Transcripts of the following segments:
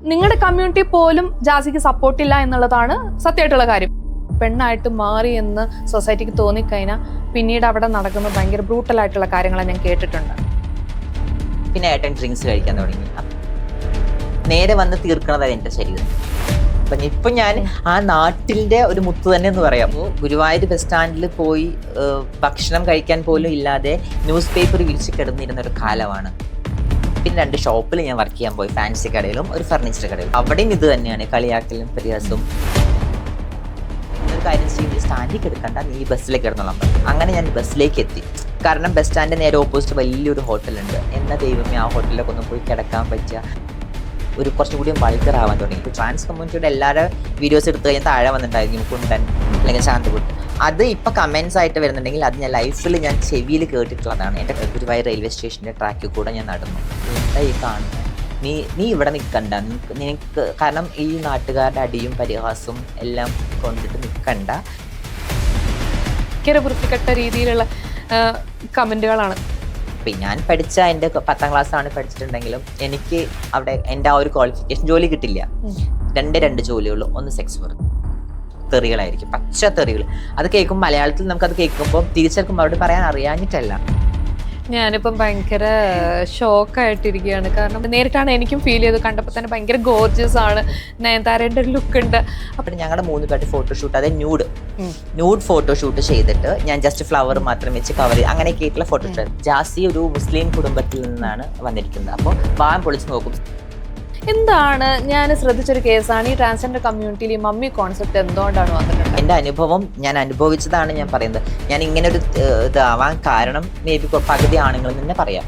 നിങ്ങളുടെ കമ്മ്യൂണിറ്റി പോലും ജാസിക്ക് സപ്പോർട്ടില്ല എന്നുള്ളതാണ് സത്യമായിട്ടുള്ള കാര്യം. പെണ്ണായിട്ട് മാറി എന്ന് സൊസൈറ്റിക്ക് തോന്നിക്കഴിഞ്ഞാൽ പിന്നീട് അവിടെ നടക്കുന്ന ഭയങ്കര ബ്രൂട്ടലായിട്ടുള്ള കാര്യങ്ങളെ ഞാൻ കേട്ടിട്ടുണ്ട്. പിന്നെ ഏട്ടൻ ഡ്രിങ്ക്സ് കഴിക്കാൻ തുടങ്ങി. നേരെ വന്ന് തീർക്കണത് എൻ്റെ ശരീരം. ഇപ്പൊ ഞാൻ ആ നാട്ടിന്റെ ഒരു മുത്ത് തന്നെ എന്ന് പറയാം. ഗുരുവായൂർ ബസ് സ്റ്റാൻഡിൽ പോയി ഭക്ഷണം കഴിക്കാൻ പോലും ഇല്ലാതെ ന്യൂസ് പേപ്പർ വിരിച്ച് കിടന്നിരുന്ന ഒരു കാലമാണ്. പിന്നെ 2 ഷോപ്പിൽ ഞാൻ വർക്ക് ചെയ്യാൻ പോയി, ഫാൻസി കടയിലും ഒരു ഫർണിച്ചർ കടയിലും. അവിടെയും ഇത് തന്നെയാണ്, കളിയാക്കലും പരിഹാസവും. ഒരു കാര്യം ചെയ്ത് സ്റ്റാൻഡിൽ കിടക്കണ്ട, നീ ബസ്സിലേക്ക് കിടന്നോളാം. അങ്ങനെ ഞാൻ ബസ്സിലേക്ക് എത്തി. കാരണം ബസ് സ്റ്റാൻഡിന് നേരെ ഓപ്പോസിറ്റ് വലിയൊരു ഹോട്ടലുണ്ട്. എന്നാ ദൈവമേ, ആ ഹോട്ടലിലൊക്കെ ഒന്ന് പോയി കിടക്കാൻ പറ്റുക. ഒരു കുറച്ചും കൂടി വൾഗർ ആവാൻ തുടങ്ങി. ഇപ്പോൾ ട്രാൻസ് കമ്മ്യൂണിറ്റിയുടെ എല്ലാവരും വീഡിയോസ് എടുത്ത് കഴിഞ്ഞാൽ താഴെ വന്നിട്ടുണ്ടായിരിക്കും കുണ്ടൻ അല്ലെങ്കിൽ ശാന്തകുട്ട്. അത് ഇപ്പം കമൻസ് ആയിട്ട് വരുന്നുണ്ടെങ്കിൽ അത് ഞാൻ ലൈഫിൽ ഞാൻ ചെവിയിൽ കേട്ടിട്ടുള്ളതാണ്. എൻ്റെ ഗുരുവായൂർ റെയിൽവേ സ്റ്റേഷൻ്റെ ട്രാക്കിൽ കൂടെ ഞാൻ നടന്നു. എന്താ ഈ കാണുന്നത്? നീ ഇവിടെ നിൽക്കണ്ട, നിനക്ക് കാരണം ഈ നാട്ടുകാരുടെ അടിയും പരിഹാസവും എല്ലാം കൊണ്ടിട്ട് നിൽക്കണ്ട. വൃത്തികെട്ട രീതിയിലുള്ള കമന്റുകളാണ്. ഞാൻ പഠിച്ച എൻ്റെ 10ാം ക്ലാസ്സാണ് പഠിച്ചിട്ടുണ്ടെങ്കിലും എനിക്ക് അവിടെ എൻ്റെ ആ ഒരു ക്വാളിഫിക്കേഷൻ ജോലി കിട്ടില്ല. 2 ജോലിയുള്ളൂ. ഒന്ന് സെക്സ് വർക്ക്, തെറികളായിരിക്കും, പച്ച തെറികൾ. അത് കേൾക്കുമ്പോൾ മലയാളത്തിൽ നമുക്കത് കേൾക്കുമ്പോൾ തിരിച്ചെടുക്കുമ്പോൾ അവിടെ പറയാൻ അറിയാഞ്ഞിട്ടല്ല. ഞാനിപ്പം ഭയങ്കര ഷോക്കായിട്ടിരിക്കുകയാണ്. കാരണം നേരിട്ടാണ് എനിക്കും ഫീൽ ചെയ്തത്. കണ്ടപ്പോൾ തന്നെ ഭയങ്കര ഗോർജിയസ് ആണ്, നയൻതാരേൻ്റെ ഒരു ലുക്ക് ഉണ്ട്. അപ്പോൾ ഞങ്ങളുടെ 3 പേരുടെ ഫോട്ടോഷൂട്ട്, അതായത് ന്യൂഡ് ഫോട്ടോഷൂട്ട് ചെയ്തിട്ട് ഞാൻ ജസ്റ്റ് ഫ്ലവർ മാത്രം വെച്ച് കവർ ചെയ്ത് അങ്ങനെയൊക്കെ ആയിട്ടുള്ള ഫോട്ടോഷൂട്ട്. ജാസി ഒരു മുസ്ലിം കുടുംബത്തിൽ നിന്നാണ് വന്നിരിക്കുന്നത്. അപ്പോൾ വാം പൊളിച്ച് നോക്കും. എന്താണ് ഞാൻ ശ്രദ്ധിച്ചൊരു കേസാണ് ഈ ട്രാൻസ്ജെൻഡർ കമ്മ്യൂണിറ്റിയിൽ ഈ മമ്മി കോൺസെപ്റ്റ് എന്തുകൊണ്ടാണ് വന്നിട്ടുള്ളത്? എൻ്റെ അനുഭവം ഞാൻ അനുഭവിച്ചതാണ് ഞാൻ പറയുന്നത്. ഞാൻ ഇങ്ങനെ ഒരു ഇതാവാൻ കാരണം മേ ബി പകുതി ആണുങ്ങൾ തന്നെ പറയാം.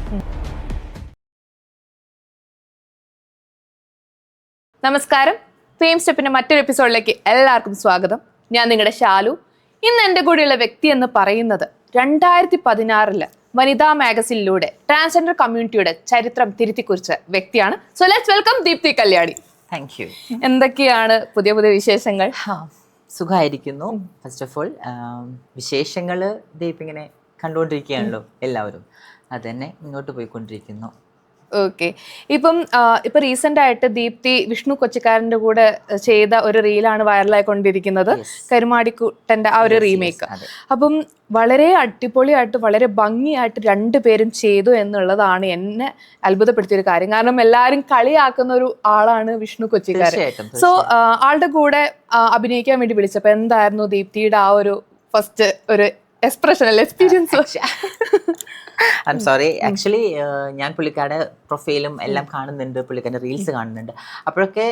നമസ്കാരം, ഫെയിം സ്റ്റെപ്പിന്റെ മറ്റൊരു എപ്പിസോഡിലേക്ക് എല്ലാവർക്കും സ്വാഗതം. ഞാൻ നിങ്ങളുടെ ഷാലു. ഇന്ന് എൻ്റെ കൂടെയുള്ള വ്യക്തി എന്ന് പറയുന്നത് 2016 വനിതാ മാഗസിനിലൂടെ ട്രാൻസ്ജെൻഡർ കമ്മ്യൂണിറ്റിയുടെ ചരിത്രം തിരുത്തിക്കുറിച്ച വ്യക്തിയാണ്. So let's welcome Deepti Kalyani. Thank you. എന്തൊക്കെയാണ് പുതിയ വിശേഷങ്ങൾ? സുഖമായിരിക്കുന്നു. ഫസ്റ്റ് ഓഫ് ഓൾ വിശേഷങ്ങൾ ദീപ് ഇങ്ങനെ കണ്ടുകൊണ്ടിരിക്കുകയാണല്ലോ എല്ലാവരും. അത് തന്നെ മുന്നോട്ട് പോയിക്കൊണ്ടിരിക്കുന്നു. ഓക്കെ. ഇപ്പം റീസെന്റ് ആയിട്ട് ദീപ്തി വിഷ്ണു കൊച്ചിക്കാരന്റെ കൂടെ ചെയ്ത ഒരു റീലാണ് വൈറലായിക്കൊണ്ടിരിക്കുന്നത്, കരുമാടിക്കുട്ടന്റെ ആ ഒരു റീമേക്ക്. അപ്പം വളരെ അടിപൊളിയായിട്ട് വളരെ ഭംഗിയായിട്ട് 2 പേരും ചെയ്തു എന്നുള്ളതാണ് എന്നെ അത്ഭുതപ്പെടുത്തിയൊരു കാര്യം. കാരണം എല്ലാവരും കളിയാക്കുന്ന ഒരു ആളാണ് വിഷ്ണു കൊച്ചിക്കാരൻ. സോ ആളുടെ കൂടെ അഭിനയിക്കാൻ വേണ്ടി വിളിച്ചപ്പോൾ എന്തായിരുന്നു ദീപ്തിയുടെ ആ ഒരു ഫസ്റ്റ് ഒരു expression experience? I am sorry, actually ഞാൻ പുള്ളിക്കാരുടെ പ്രൊഫൈലും എല്ലാം കാണുന്നുണ്ട്, പുള്ളിക്കാരുടെ റീൽസ് കാണുന്നുണ്ട്. അപ്പോഴൊക്കെ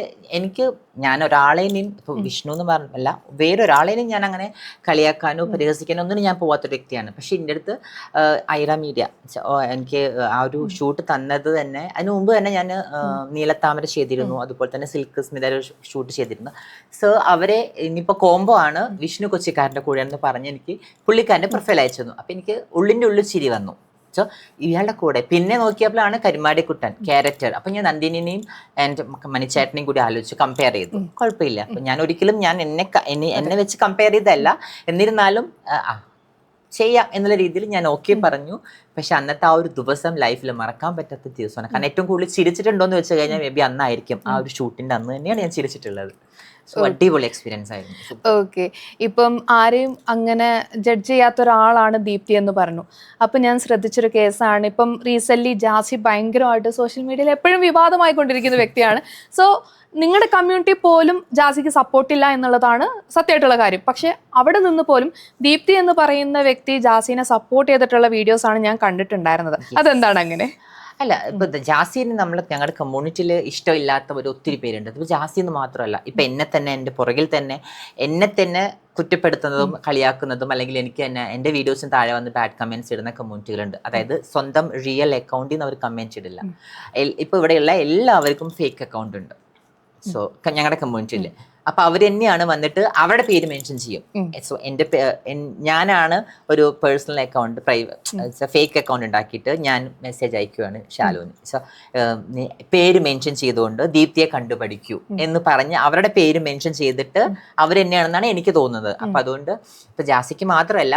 ഞാൻ ഒരാളേനും ഇപ്പോൾ വിഷ്ണു എന്ന് പറഞ്ഞല്ല, വേറൊരാളേനും ഞാൻ അങ്ങനെ കളിയാക്കാനോ പരിഹസിക്കാനോ ഒന്നും ഞാൻ പോവാത്തൊരു വ്യക്തിയാണ്. പക്ഷെ എൻ്റെ അടുത്ത് ഐറ മീഡിയ എനിക്ക് ആ ഒരു ഷൂട്ട് തന്നത് തന്നെ, അതിന് മുമ്പ് തന്നെ ഞാൻ നീലത്താമര ചെയ്തിരുന്നു, അതുപോലെ തന്നെ സിൽക്ക് സ്മിത ഷൂട്ട് ചെയ്തിരുന്നു. സോ അവരെ ഇനിയിപ്പോൾ കോംബോ ആണ് വിഷ്ണു കൊച്ചിക്കാരൻ്റെ കൂടെ എന്ന് പറഞ്ഞ് എനിക്ക് പുള്ളിക്കാരൻ്റെ പ്രൊഫൈൽ അയച്ചു തന്നു. അപ്പം എനിക്ക് ഉള്ളിൻ്റെ ഉള്ളിൽ ചിരി വന്നു. സോ ഇയാളുടെ കൂടെ പിന്നെ നോക്കിയപ്പോഴാണ് കരുമാടിക്കുട്ടൻ ക്യാരക്ടർ. അപ്പം ഞാൻ നന്ദിനിനെയും എൻ്റെ മണിച്ചേട്ടനെയും കൂടി ആലോചിച്ച് കമ്പയർ ചെയ്തു. കുഴപ്പമില്ല. അപ്പം ഞാൻ ഒരിക്കലും എന്നെ വെച്ച് കമ്പയർ ചെയ്തല്ല, എന്നിരുന്നാലും ചെയ്യാം എന്നുള്ള രീതിയിൽ ഞാൻ ഓക്കെ പറഞ്ഞു. പക്ഷെ അന്നത്തെ ആ ഒരു ദിവസം ലൈഫിൽ മറക്കാൻ പറ്റാത്ത ദിവസമാണ്. കാരണം ഏറ്റവും കൂടുതൽ ചിരിച്ചിട്ടുണ്ടോയെന്ന് വെച്ച് കഴിഞ്ഞാൽ മേ ബി അന്നായിരിക്കും, ആ ഒരു ഷൂട്ടിൻ്റെ അന്ന് തന്നെയാണ് ഞാൻ ചിരിച്ചിട്ടുള്ളത്. അടിപൊളി എക്സ്പീരിയൻസ് ആയിരുന്നു. ഓക്കെ. ഇപ്പം ആരെയും അങ്ങനെ ജഡ്ജ് ചെയ്യാത്ത ഒരാളാണ് ദീപ്തി എന്ന് പറഞ്ഞു. അപ്പം ഞാൻ ശ്രദ്ധിച്ചൊരു കേസാണ്, ഇപ്പം റീസെൻ്റ്ലി ജാസി ഭയങ്കരമായിട്ട് സോഷ്യൽ മീഡിയയിൽ എപ്പോഴും വിവാദമായിക്കൊണ്ടിരിക്കുന്ന വ്യക്തിയാണ്. സോ നിങ്ങളുടെ കമ്മ്യൂണിറ്റി പോലും ജാസിക്ക് സപ്പോർട്ടില്ല എന്നുള്ളതാണ് സത്യമായിട്ടുള്ള കാര്യം. പക്ഷെ അവിടെ നിന്ന് പോലും ദീപ്തി എന്ന് പറയുന്ന വ്യക്തി ജാസിനെ സപ്പോർട്ട് ചെയ്തിട്ടുള്ള വീഡിയോസാണ് ഞാൻ കണ്ടിട്ടുണ്ടായിരുന്നത്. അതെന്താണ് അങ്ങനെ? അല്ല, ഇപ്പൊ ജാസിന് ഞങ്ങളുടെ കമ്മ്യൂണിറ്റിയിൽ ഇഷ്ടമില്ലാത്തവർ ഒത്തിരി പേരുണ്ട്. ഇപ്പൊ ജാസി എന്ന് മാത്രമല്ല, ഇപ്പൊ എന്നെ തന്നെ എൻ്റെ പുറകിൽ തന്നെ എന്നെ തന്നെ കുറ്റപ്പെടുത്തുന്നതും കളിയാക്കുന്നതും അല്ലെങ്കിൽ എനിക്ക് തന്നെ എൻ്റെ വീഡിയോസിന് താഴെ വന്ന് ബാഡ് കമൻറ്റ്സ് ഇടുന്ന കമ്മ്യൂണിറ്റികളുണ്ട്. അതായത് സ്വന്തം റിയൽ അക്കൗണ്ടിൽ നിന്ന് അവർ കമൻറ്റ് ഇടില്ല. ഇപ്പൊ ഇവിടെയുള്ള എല്ലാവർക്കും ഫേക്ക് അക്കൗണ്ട് ഉണ്ട്. സോ ഞങ്ങളുടെ കമ്മ്യൂണിറ്റിയിൽ അപ്പൊ അവർ തന്നെയാണ് വന്നിട്ട് അവരുടെ പേര് മെൻഷൻ ചെയ്യും. സോ ഞാനാണ് ഒരു പേഴ്സണൽ അക്കൗണ്ട് ഫേക്ക് അക്കൗണ്ട് ഉണ്ടാക്കിയിട്ട് ഞാൻ മെസ്സേജ് അയക്കുകയാണ് ഷാലുവിന്. സോ പേര് മെൻഷൻ ചെയ്തുകൊണ്ട് ദീപ്തിയെ കണ്ടുപഠിക്കൂ എന്ന് പറഞ്ഞ് അവരുടെ പേര് മെൻഷൻ ചെയ്തിട്ട് അവർ തന്നെയാണെന്നാണ് എനിക്ക് തോന്നുന്നത്. അപ്പൊ അതുകൊണ്ട് ഇപ്പൊ ജാസിക്ക് മാത്രമല്ല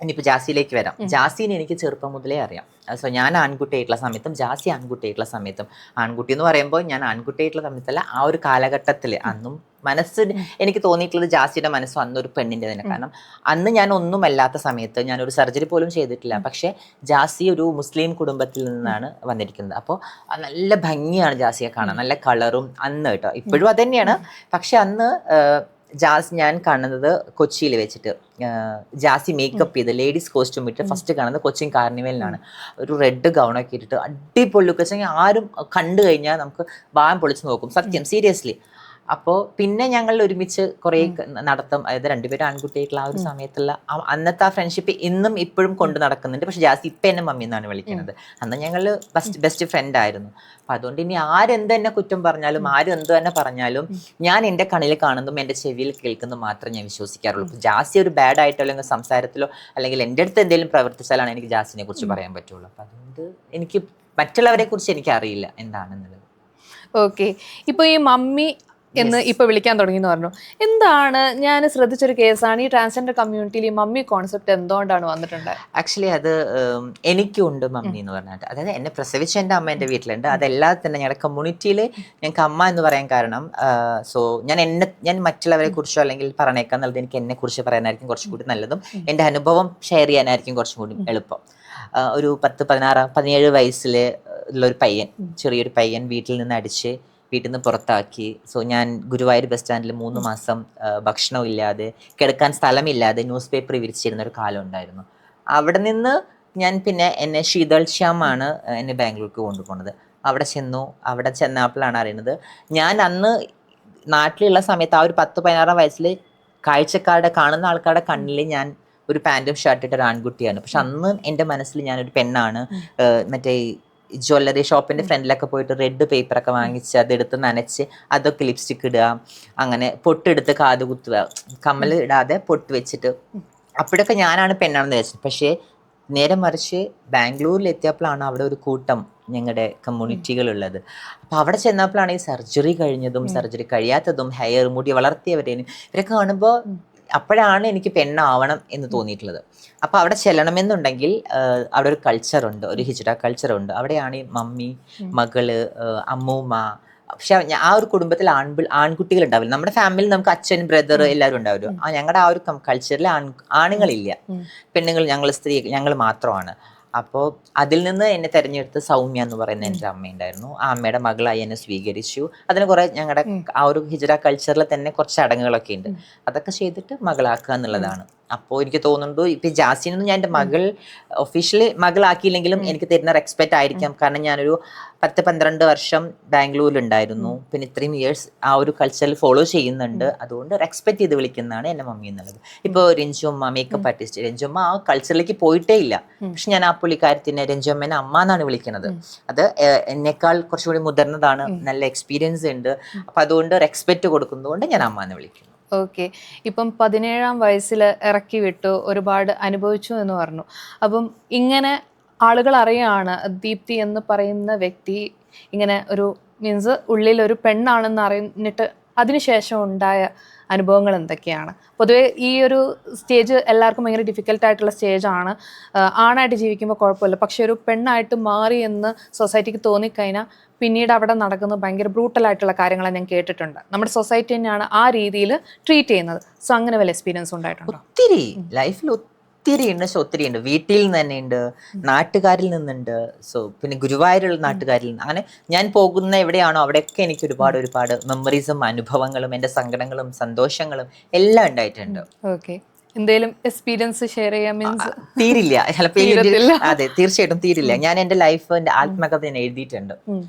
ഇനിയിപ്പോൾ ജാസിയിലേക്ക് വരാം. ജാസീനെ എനിക്ക് ചെറുപ്പം മുതലേ അറിയാം. സോ ഞാൻ ആൺകുട്ടിയായിട്ടുള്ള സമയത്തും ജാസി ആൺകുട്ടിയായിട്ടുള്ള സമയത്തും, ആൺകുട്ടി എന്ന് പറയുമ്പോൾ ഞാൻ ആൺകുട്ടിയായിട്ടുള്ള സമയത്തല്ല, ആ ഒരു കാലഘട്ടത്തിൽ അന്നും മനസ്സിന് എനിക്ക് തോന്നിയിട്ടുള്ളത് ജാസിയുടെ മനസ്സും അന്നൊരു പെണ്ണിൻ്റെ തന്നെ. കാരണം അന്ന് ഞാൻ ഒന്നുമല്ലാത്ത സമയത്ത്, ഞാനൊരു സർജറി പോലും ചെയ്തിട്ടില്ല, പക്ഷേ ജാസി ഒരു മുസ്ലിം കുടുംബത്തിൽ നിന്നാണ് വന്നിരിക്കുന്നത്. അപ്പോൾ നല്ല ഭംഗിയാണ് ജാസിയെ കാണാൻ, നല്ല കളറും അന്ന് കേട്ടോ. ഇപ്പോഴും അത് തന്നെയാണ്. പക്ഷെ അന്ന് ഞാൻ കാണുന്നത് കൊച്ചിയിൽ വെച്ചിട്ട് ജാസി മേക്കപ്പ് ചെയ്ത് ലേഡീസ് കോസ്റ്റ്യൂം ഇട്ട് ഫസ്റ്റ് കാണുന്നത് കൊച്ചിൻ കാർണിവലിനാണ്. ഒരു റെഡ് ഗൗണൊക്കെ ഇട്ടിട്ട് അടിപൊളി ലുക്ക് വെച്ചാൽ ആരും കണ്ടു കഴിഞ്ഞാൽ നമുക്ക് വാൻ പൊളിച്ച് നോക്കും, സത്യം, സീരിയസ്ലി. അപ്പോൾ പിന്നെ ഞങ്ങൾ ഒരുമിച്ച് കുറേ നടത്തം, അതായത് രണ്ടുപേരും ആൺകുട്ടിയായിട്ടുള്ള ആ ഒരു സമയത്തുള്ള അന്നത്തെ ആ ഫ്രണ്ട്ഷിപ്പ് ഇന്നും ഇപ്പോഴും കൊണ്ട് നടക്കുന്നുണ്ട്. പക്ഷെ ജാസി ഇപ്പം എന്നെ മമ്മി എന്നാണ് വിളിക്കുന്നത്. അന്ന് ഞങ്ങൾ ബെസ്റ്റ് ഫ്രണ്ട് ആയിരുന്നു. അപ്പം അതുകൊണ്ട് ഇനി ആരെന്ത് തന്നെ കുറ്റം പറഞ്ഞാലും, ആരും എന്ത് തന്നെ പറഞ്ഞാലും, ഞാൻ എൻ്റെ കണ്ണിൽ കാണുന്നതും എൻ്റെ ചെവിയിൽ കേൾക്കുന്നതും മാത്രമേ ഞാൻ വിശ്വസിക്കാറുള്ളൂ. ഇപ്പം ജാസി ഒരു ബാഡ് ആയിട്ടോ അല്ലെങ്കിൽ സംസാരത്തിലോ അല്ലെങ്കിൽ എൻ്റെ അടുത്ത് എന്തെങ്കിലും പ്രവർത്തിച്ചാലാണ് എനിക്ക് ജാസിനെ കുറിച്ച് പറയാൻ പറ്റുള്ളൂ. അപ്പം അതുകൊണ്ട് എനിക്ക് മറ്റുള്ളവരെ കുറിച്ച് എനിക്ക് അറിയില്ല എന്താണെന്നുള്ളത്. ഓക്കെ, ഇപ്പൊ ഈ മമ്മി എന്ന് ഇപ്പൊ വിളിക്കാൻ തുടങ്ങി എന്ന് പറഞ്ഞു. എന്താണ്, ഞാൻ ശ്രദ്ധിച്ചൊരു കേസാണ് ഈ ട്രാൻസ്ജെൻഡർ കമ്മ്യൂണിറ്റിയിൽ ഈ മമ്മി കോൺസെപ്റ്റ് എന്തുകൊണ്ടാണ് വന്നിട്ടുണ്ട്? ആക്ച്വലി അത് എനിക്കുണ്ട് മമ്മി എന്ന് പറഞ്ഞിട്ട്. അതായത് എന്നെ പ്രസവിച്ച എൻ്റെ അമ്മ എൻ്റെ വീട്ടിലുണ്ട്. അതെല്ലാതെ തന്നെ ഞങ്ങളുടെ കമ്മ്യൂണിറ്റിയിൽ ഞങ്ങൾക്ക് അമ്മ എന്ന് പറയാൻ കാരണം, സോ ഞാൻ മറ്റുള്ളവരെ കുറിച്ചോ അല്ലെങ്കിൽ പറഞ്ഞേക്കാൻ നല്ലത് എനിക്ക് എന്നെ കുറിച്ച് പറയാനായിരിക്കും കുറച്ചും കൂടി നല്ലതും, എൻ്റെ അനുഭവം ഷെയർ ചെയ്യാനായിരിക്കും കുറച്ചും കൂടി എളുപ്പം. ഒരു 17 വയസ്സിൽ ഉള്ളൊരു പയ്യൻ, ചെറിയൊരു പയ്യൻ വീട്ടിൽ നിന്ന് അടിച്ച് വീട്ടിൽ നിന്ന് പുറത്താക്കി. സോ ഞാൻ ഗുരുവായൂർ ബസ് സ്റ്റാൻഡിൽ 3 മാസം ഭക്ഷണവും ഇല്ലാതെ, കിടക്കാൻ സ്ഥലമില്ലാതെ ന്യൂസ് പേപ്പർ വിരിച്ചിരുന്ന ഒരു കാലം ഉണ്ടായിരുന്നു. അവിടെ നിന്ന് ഞാൻ പിന്നെ എന്നെ ശീതൾ ശ്യാമാണ് എന്നെ ബാംഗ്ലൂർക്ക് കൊണ്ടുപോകുന്നത്. അവിടെ ചെന്നപ്പോഴാണ് അറിയുന്നത്, ഞാൻ അന്ന് നാട്ടിലുള്ള സമയത്ത് ആ ഒരു 10-16 വയസ്സിൽ കാണുന്ന ആൾക്കാരുടെ കണ്ണിൽ ഞാൻ ഒരു പാൻറ്റും ഷർട്ടിട്ട് ഒരു ആൺകുട്ടിയാണ്. പക്ഷെ അന്ന് എൻ്റെ മനസ്സിൽ ഞാനൊരു പെണ്ണാണ്. മറ്റേ ജ്വല്ലറി ഷോപ്പിൻ്റെ ഫ്രണ്ടിലൊക്കെ പോയിട്ട് റെഡ് പേപ്പറൊക്കെ വാങ്ങിച്ച് അതെടുത്ത് നനച്ച് അതൊക്കെ ലിപ്സ്റ്റിക് ഇടുക, അങ്ങനെ പൊട്ടെടുത്ത് കാത് കുത്തുക, കമ്മൽ ഇടാതെ പൊട്ട് വെച്ചിട്ട്, അപ്പോഴൊക്കെ ഞാനാണ് പെണ്ണാണെന്ന് വിചാരിച്ചത്. പക്ഷേ നേരെ മറിച്ച് ബാംഗ്ലൂരിൽ എത്തിയപ്പോഴാണ് അവിടെ ഒരു കൂട്ടം ഞങ്ങളുടെ കമ്മ്യൂണിറ്റികളുള്ളത്. അപ്പോൾ അവിടെ ചെന്നപ്പോഴാണ് ഈ സർജറി കഴിഞ്ഞതും സർജറി കഴിയാത്തതും ഹെയർ മുടി വളർത്തിയവരേനും ഇവരൊക്കെ കാണുമ്പോൾ അപ്പോഴാണ് എനിക്ക് പെണ്ണാവണം എന്ന് തോന്നിയിട്ടുള്ളത്. അപ്പോൾ അവിടെ ചെല്ലണമെന്നുണ്ടെങ്കിൽ അവിടെ ഒരു കൾച്ചറുണ്ട്, ഒരു ഹിജ്റ കൾച്ചറുണ്ട്. അവിടെയാണ് ഈ മമ്മി, മകള്, അമ്മൂമ്മ. പക്ഷെ ആ ഒരു കുടുംബത്തിൽ ആൺകുട്ടികൾ ഉണ്ടാവില്ല. നമ്മുടെ ഫാമിലിയിൽ നമുക്ക് അച്ഛൻ, ബ്രദർ എല്ലാവരും ഉണ്ടാവുമല്ലോ. ഞങ്ങളുടെ ആ ഒരു കൾച്ചറിൽ ആണുങ്ങളില്ല, പെണ്ണുങ്ങൾ, ഞങ്ങൾ മാത്രമാണ്. അപ്പോൾ അതിൽ നിന്ന് എന്നെ തിരഞ്ഞെടുത്ത് സൗമ്യ എന്ന് പറയുന്ന എൻ്റെ അമ്മയുണ്ടായിരുന്നു. ആ അമ്മയുടെ മകളായി എന്നെ സ്വീകരിച്ചു. അതിന് കുറേ ഞങ്ങളുടെ ആ ഒരു ഹിജ്റ കൾച്ചറിൽ തന്നെ കുറച്ച് ചടങ്ങുകളൊക്കെ ഉണ്ട്. അതൊക്കെ ചെയ്തിട്ട് മകളാക്കുക എന്നുള്ളതാണ്. അപ്പോൾ എനിക്ക് തോന്നുന്നുണ്ട് ഇപ്പം ജാസിനൊന്നും ഞാൻ എൻ്റെ മകൾ ഒഫീഷ്യലി മകളാക്കിയില്ലെങ്കിലും എനിക്ക് തരുന്ന റെസ്പെക്റ്റ് ആയിരിക്കാം. കാരണം ഞാനൊരു 10-12 വർഷം ബാംഗ്ലൂരിലുണ്ടായിരുന്നു. പിന്നെ ഇത്രയും ഇയേഴ്സ് ആ ഒരു കൾച്ചറിൽ ഫോളോ ചെയ്യുന്നുണ്ട്. അതുകൊണ്ട് റെസ്പെക്ട് ചെയ്ത് വിളിക്കുന്നതാണ് എൻ്റെ മമ്മി എന്നുള്ളത്. ഇപ്പോൾ രഞ്ജുമ്മ, മേക്കപ്പ് ആർട്ടിസ്റ്റ് രഞ്ജുമ്മ, ആ കൾച്ചറിലേക്ക് പോയിട്ടേ ഇല്ല. പക്ഷെ ഞാൻ ആ പുള്ളിക്കാരത്തിനെ രഞ്ജുമ്മേനെ അമ്മ എന്നാണ് വിളിക്കുന്നത്. അത് എന്നേക്കാൾ കുറച്ചുകൂടി മുതിർന്നതാണ്, നല്ല എക്സ്പീരിയൻസ് ഉണ്ട്. അപ്പം അതുകൊണ്ട് റെസ്പെക്റ്റ് കൊടുക്കുന്നതുകൊണ്ട് ഞാൻ അമ്മ എന്ന് വിളിക്കുന്നു. ഓക്കെ, ഇപ്പം 17-ാം വയസ്സിൽ ഇറക്കി വിട്ടു, ഒരുപാട് അനുഭവിച്ചു എന്ന് പറഞ്ഞു. അപ്പം ഇങ്ങനെ ആളുകൾ അറിയാണ് ദീപ്തി എന്ന് പറയുന്ന വ്യക്തി ഇങ്ങനെ ഒരു മീൻസ് ഉള്ളിൽ ഒരു പെണ്ണാണെന്ന് അറിഞ്ഞിട്ട് അതിനുശേഷം ഉണ്ടായ അനുഭവങ്ങൾ എന്തൊക്കെയാണ്? പൊതുവെ ഈ ഒരു സ്റ്റേജ് എല്ലാവർക്കും ഭയങ്കര ഡിഫിക്കൽട്ടായിട്ടുള്ള സ്റ്റേജാണ്. ആണായിട്ട് ജീവിക്കുമ്പോൾ കുഴപ്പമില്ല, പക്ഷെ ഒരു പെണ്ണായിട്ട് മാറി എന്ന് സൊസൈറ്റിക്ക് തോന്നിക്കഴിഞ്ഞാൽ പിന്നീട് അവിടെ നടക്കുന്നത് ഭയങ്കര ബ്രൂട്ടലായിട്ടുള്ള കാര്യങ്ങളാണ് ഞാൻ കേട്ടിട്ടുണ്ട്. നമ്മുടെ സൊസൈറ്റി തന്നെയാണ് ആ രീതിയിൽ ട്രീറ്റ് ചെയ്യുന്നത്. സോ അങ്ങനെ വല്ല എക്സ്പീരിയൻസ് ഉണ്ടായിട്ടുണ്ടോ? ഒത്തിരി ലൈഫിൽ ഒത്തിരി ഉണ്ട്. ഒത്തിരി ഉണ്ട്. വീട്ടിൽ നിന്ന് തന്നെ ഉണ്ട്, നാട്ടുകാരിൽ നിന്നുണ്ട്, സോ പിന്നെ ഗുരുവായൂരുള്ള നാട്ടുകാരിൽ നിന്ന്. അങ്ങനെ ഞാൻ പോകുന്ന എവിടെയാണോ അവിടെയൊക്കെ എനിക്ക് ഒരുപാട് മെമ്മറീസും അനുഭവങ്ങളും എൻ്റെ സങ്കടങ്ങളും സന്തോഷങ്ങളും എല്ലാം ഉണ്ടായിട്ടുണ്ട്. ഓക്കെ, എന്തെങ്കിലും എക്സ്പീരിയൻസ് ഷെയർ ചെയ്യാൻ മീൻസ് തീരില്ല ചിലപ്പോൾ. അതെ, തീർച്ചയായിട്ടും തീരില്ല. ഞാൻ എൻ്റെ ലൈഫിൻ്റെ ആത്മകഥ ഞാൻ എഴുതിയിട്ടുണ്ട്.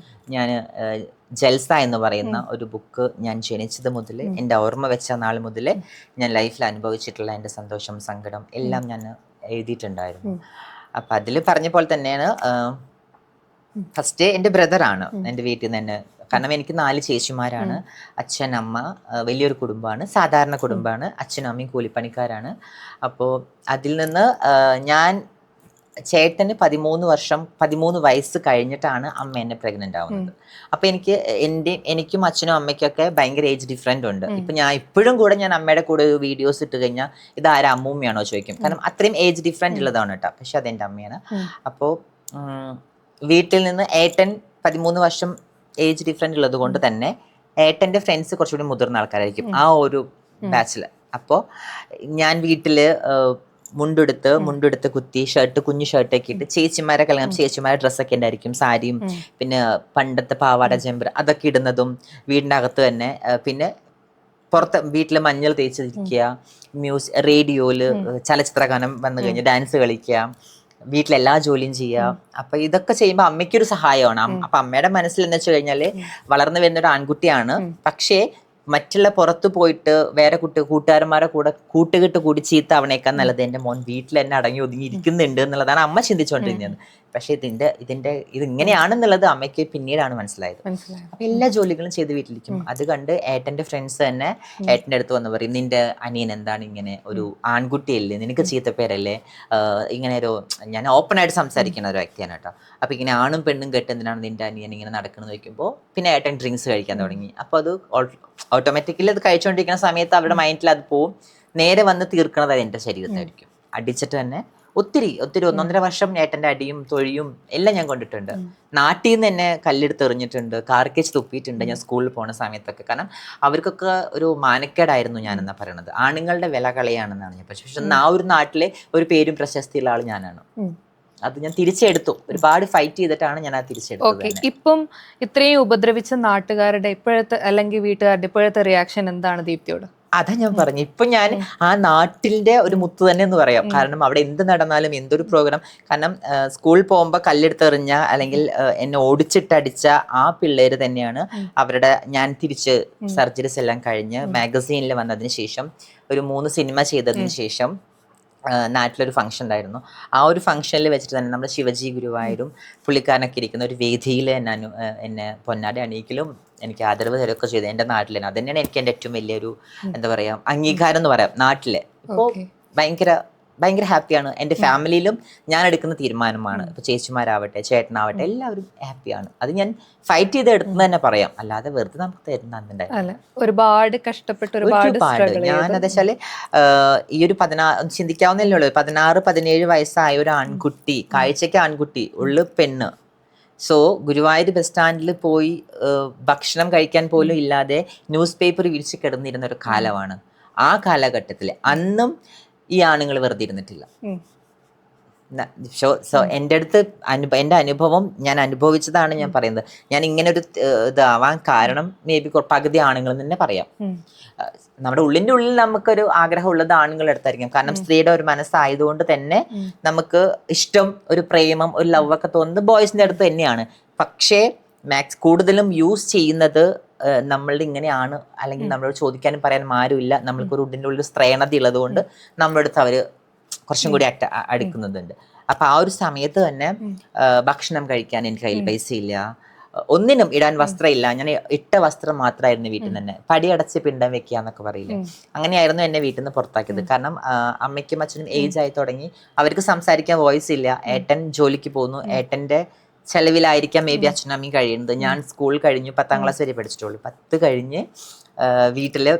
ഞാൻ ജൽസ എന്ന് പറയുന്ന ഒരു ബുക്ക് ഞാൻ ജനിച്ചത് മുതൽ എൻ്റെ ഓർമ്മ വെച്ച നാൾ മുതൽ ഞാൻ ലൈഫിൽ അനുഭവിച്ചിട്ടുള്ള എൻ്റെ സന്തോഷം, സങ്കടം എല്ലാം ഞാൻ എഴുതിയിട്ടുണ്ടായിരുന്നു. അപ്പം അതിൽ പറഞ്ഞ പോലെ തന്നെയാണ്, ഫസ്റ്റ് എൻ്റെ ബ്രദറാണ് എൻ്റെ വീട്ടിൽ നിന്ന് തന്നെ. കാരണം എനിക്ക് 4 ചേച്ചിമാരാണ്, അച്ഛൻ, അമ്മ, വലിയൊരു കുടുംബമാണ്, സാധാരണ കുടുംബമാണ്. അച്ഛനും അമ്മയും കൂലിപ്പണിക്കാരാണ്. അപ്പോൾ അതിൽ നിന്ന് ഞാൻ ചേട്ടന് 13 വയസ്സ് കഴിഞ്ഞിട്ടാണ് അമ്മ എന്നെ പ്രഗ്നന്റ് ആവുന്നത്. അപ്പൊ എനിക്കും അച്ഛനും അമ്മയ്ക്കൊക്കെ ഭയങ്കര ഏജ് ഡിഫറൻറ്റ് ഉണ്ട്. ഇപ്പൊ ഞാൻ ഇപ്പോഴും കൂടെ ഞാൻ അമ്മയുടെ കൂടെ വീഡിയോസ് ഇട്ട് കഴിഞ്ഞാൽ ഇത് ആരാ അമ്മൂമ്മയാണോ ചോദിക്കും, കാരണം അത്രയും ഏജ് ഡിഫറൻറ്റ് ഉള്ളതാണ് കേട്ടോ. പക്ഷെ അതെന്റെ അമ്മയാണ്. അപ്പോൾ വീട്ടിൽ നിന്ന് ഏട്ടൻ 13 വർഷം ഏജ് ഡിഫറൻറ്റ് ഉള്ളത് കൊണ്ട് തന്നെ ഏട്ടന്റെ ഫ്രണ്ട്സ് കുറച്ചുകൂടി മുതിർന്ന ആൾക്കാരായിരിക്കും ആ ഒരു ബാച്ചില്. അപ്പോൾ ഞാൻ വീട്ടില് മുണ്ടെടുത്ത് കുത്തി കുഞ്ഞു ഷർട്ടൊക്കെ ഇട്ട് ചേച്ചിമാരെ കല്യാണം ചേച്ചിമാരുടെ ഡ്രസ്സൊക്കെ ഉണ്ടായിരിക്കും, സാരിയും പിന്നെ പണ്ടത്തെ പാവാട ജമ്പർ അതൊക്കെ ഇടുന്നതും വീടിൻ്റെ അകത്ത് തന്നെ. പിന്നെ പുറത്ത് വീട്ടിൽ മഞ്ഞൾ തേച്ചിരിക്കുക, റേഡിയോയില് ചലച്ചിത്രഗാനം വന്നു കഴിഞ്ഞ് ഡാൻസ് കളിക്കുക, വീട്ടിലെല്ലാ ജോലിയും ചെയ്യുക. അപ്പൊ ഇതൊക്കെ ചെയ്യുമ്പോൾ അമ്മയ്ക്കൊരു സഹായമാണ്. അപ്പൊ അമ്മയുടെ മനസ്സിൽ എന്ന് വെച്ച് കഴിഞ്ഞാല് വളർന്നു വരുന്ന ഒരു ആൺകുട്ടിയാണ്, പക്ഷേ മറ്റുള്ള പുറത്ത് പോയിട്ട് വേറെ കൂട്ടുകാരന്മാരെ കൂടെ കൂട്ടുകെട്ട് കൂടി ചീത്ത അവണേക്കാൻ നല്ലത് എൻ്റെ മോൻ വീട്ടിൽ തന്നെ അടങ്ങി ഒതുങ്ങി ഇരിക്കുന്നുണ്ട് എന്നുള്ളതാണ് അമ്മ ചിന്തിച്ചുകൊണ്ടിരുന്നത്. പക്ഷെ ഇതിങ്ങനെയാണെന്നുള്ളത് അമ്മയ്ക്ക് പിന്നീടാണ് മനസ്സിലായത്. അപ്പൊ എല്ലാ ജോലികളും ചെയ്ത് വീട്ടിലിരിക്കും. അത് കണ്ട് ഏട്ടന്റെ ഫ്രണ്ട്സ് തന്നെ ഏട്ടന്റെ അടുത്ത് വന്ന് പറയും, നിന്റെ അനിയൻ എന്താണ് ഇങ്ങനെ ഒരു ആൺകുട്ടിയല്ലേ, നിനക്ക് ചീത്തപ്പേരല്ലേ, ഇങ്ങനെ ഞാൻ ഓപ്പൺ ആയിട്ട് സംസാരിക്കുന്ന ഒരു വ്യക്തിയാണ് കേട്ടോ. അപ്പൊ ഇങ്ങനെ ആണും പെണ്ണും കേട്ട് എന്തിനാണ് നിന്റെ അനിയൻ ഇങ്ങനെ നടക്കുന്നത് ചോദിക്കുമ്പോൾ പിന്നെ ഏട്ടൻ ഡ്രിങ്ക്സ് കഴിക്കാൻ തുടങ്ങി. അപ്പൊ അത് ഓട്ടോമാറ്റിക്കലി അത് കഴിച്ചുകൊണ്ടിരിക്കുന്ന സമയത്ത് അവരുടെ മൈൻഡിൽ അത് പോവും. നേരെ വന്ന് തീർക്കണത് അത് എൻ്റെ ശരീരത്തായിരിക്കും. അടിച്ചിട്ട് തന്നെ ഒത്തിരി 1.5 വർഷം ഏട്ടൻ്റെ അടിയും തൊഴിയും എല്ലാം ഞാൻ കൊണ്ടിട്ടുണ്ട്. നാട്ടിൽ നിന്ന് എന്നെ കല്ലെടുത്ത് എറിഞ്ഞിട്ടുണ്ട്, കാർക്കേച്ച് തുപ്പിയിട്ടുണ്ട് ഞാൻ സ്കൂളിൽ പോകുന്ന സമയത്തൊക്കെ. കാരണം അവർക്കൊക്കെ ഒരു മാനക്കേടായിരുന്നു ഞാനെന്നാ പറയണത്. ആണുങ്ങളുടെ വില കളയാണെന്നാണ് ഞാൻ. പക്ഷെ ആ ഒരു നാട്ടിലെ ഒരു പേരും പ്രശസ്തിയുള്ള ആൾ ഞാനാണ്. അത് ഞാൻ തിരിച്ചെടുത്തു. ഒരുപാട് ഫൈറ്റ് ചെയ്തിട്ടാണ് ഞാൻ അത് തിരിച്ചെടുത്തത്. ഇപ്പം ഇത്രയും ഉപദ്രവിച്ച നാട്ടുകാരുടെ ഇപ്പോഴത്തെ അല്ലെങ്കിൽ വീട്ടുകാരുടെ ഇപ്പോഴത്തെ റിയാക്ഷൻ എന്താണ് ദീപ്തിയോട്? അതാ ഞാൻ പറഞ്ഞു, ഇപ്പൊ ഞാൻ ആ നാട്ടിന്റെ ഒരു മുത്ത് തന്നെ എന്ന് പറയാം. കാരണം അവിടെ എന്ത് നടന്നാലും എന്തൊരു പ്രോഗ്രാം, കാരണം സ്കൂളിൽ പോകുമ്പോൾ കല്ലെടുത്തെറിഞ്ഞ അല്ലെങ്കിൽ എന്നെ ഓടിച്ചിട്ടടിച്ച ആ പിള്ളേര് തന്നെയാണ് അവരുടെ, ഞാൻ തിരിച്ച് സർജറീസ് എല്ലാം കഴിഞ്ഞ് മാഗസീനിൽ വന്നതിന് ശേഷം ഒരു 3 സിനിമ ചെയ്തതിന് ശേഷം നാട്ടിലൊരു ഫംഗ്ഷൻ ഉണ്ടായിരുന്നു. ആ ഒരു ഫംഗ്ഷനിൽ വെച്ചിട്ട് തന്നെ നമ്മുടെ ശിവജി ഗുരുവായൂരും പുള്ളിക്കാരനൊക്കെ ഇരിക്കുന്ന ഒരു വേദിയിൽ എന്നെ പൊന്നാടി അണിയിക്കലും എനിക്ക് ആദരവ് തരുകയൊക്കെ ചെയ്തു എൻ്റെ നാട്ടിൽ തന്നെ. അത് തന്നെയാണ് എനിക്ക് എൻ്റെ ഏറ്റവും വലിയൊരു എന്താ പറയുക അംഗീകാരം എന്ന് പറയാം നാട്ടില്. ഇപ്പോൾ ഭയങ്കര ഹാപ്പിയാണ്. എൻ്റെ ഫാമിലിയിലും ഞാൻ എടുക്കുന്ന തീരുമാനമാണ്. ഇപ്പോൾ ചേച്ചിമാരാവട്ടെ ചേട്ടനാവട്ടെ എല്ലാവരും ഹാപ്പിയാണ്. അത് ഞാൻ ഫൈറ്റ് ചെയ്ത് എടുത്തെന്ന് തന്നെ പറയാം, അല്ലാതെ വെറുതെ നമുക്ക് തരുന്നുണ്ടായിരുന്നു. ഒരുപാട് കഷ്ടപ്പെട്ട് ഒരുപാട് ഞാനെന്താ വെച്ചാല് ഈ ഒരു ചിന്തിക്കാവുന്നല്ലേ ഉള്ളൂ, 16-17 വയസ്സായ ഒരു ആൺകുട്ടി, കാഴ്ചയ്ക്ക് ആൺകുട്ടി ഉള്ളു പെണ്ണ്. സോ ഗുരുവായൂർ ബസ് സ്റ്റാൻഡിൽ പോയി ഭക്ഷണം കഴിക്കാൻ പോലും ഇല്ലാതെ ന്യൂസ് പേപ്പർ വിരിച്ച് കിടന്നിരുന്ന ഒരു കാലമാണ്. ആ കാലഘട്ടത്തിൽ അന്നും ഈ ആണുങ്ങൾ വെറുതെ ഇരുന്നിട്ടില്ല. സോ എൻ്റെ അടുത്ത് എൻ്റെ അനുഭവം ഞാൻ അനുഭവിച്ചതാണ് ഞാൻ പറയുന്നത്. ഞാൻ ഇങ്ങനെ ഒരു ഇതാവാൻ കാരണം മേ ബി പകുതി ആണുങ്ങൾ തന്നെ പറയാം. നമ്മുടെ ഉള്ളിൻ്റെ ഉള്ളിൽ നമുക്കൊരു ആഗ്രഹം ഉള്ളത് ആണുങ്ങളുടെ അടുത്തായിരിക്കും. കാരണം സ്ത്രീയുടെ ഒരു മനസ്സായതുകൊണ്ട് തന്നെ നമുക്ക് ഇഷ്ടം, ഒരു പ്രേമം, ഒരു ലവ് ഒക്കെ തോന്നുന്നത് ബോയ്സിൻ്റെ അടുത്ത് തന്നെയാണ്. പക്ഷേ കൂടുതലും യൂസ് ചെയ്യുന്നത് നമ്മളുടെ ഇങ്ങനെയാണ്, അല്ലെങ്കിൽ നമ്മളോട് ചോദിക്കാനും പറയാനും ആരുമില്ല, നമ്മൾക്കൊരു ഉള്ളിൻ്റെ ഉള്ളിൽ സ്ത്രേണത ഉള്ളത് കൊണ്ട് നമ്മുടെ അടുത്ത് അവർ കുറച്ചും കൂടി അടുക്കുന്നുണ്ട്. അപ്പൊ ആ ഒരു സമയത്ത് തന്നെ ഭക്ഷണം കഴിക്കാൻ എനിക്ക് കയ്യിൽ പൈസ ഇല്ല, ഒന്നിനും ഇടാൻ വസ്ത്രമില്ല. ഞാൻ ഇട്ട വസ്ത്രം മാത്രമായിരുന്നു വീട്ടിൽ നിന്ന് തന്നെ. പടിയടച്ച് പിണ്ടം വെക്കുക എന്നൊക്കെ പറയില്ലേ, അങ്ങനെയായിരുന്നു എന്നെ വീട്ടിൽ നിന്ന് പുറത്താക്കിയത്. കാരണം അമ്മയ്ക്കും അച്ഛനും ഏജ് ആയി തുടങ്ങി, അവർക്ക് സംസാരിക്കാൻ വോയിസ് ഇല്ല. ഏട്ടൻ ജോലിക്ക് പോകുന്നു, ഏട്ടന്റെ ചെലവിലായിരിക്കാം മേ ബി അച്ഛനും അമ്മയും കഴിയുന്നത്. ഞാൻ സ്കൂൾ കഴിഞ്ഞു, 10ാം ക്ലാസ് വരെ പഠിച്ചിട്ടുള്ളൂ. 10 കഴിഞ്ഞ് വീട്ടില്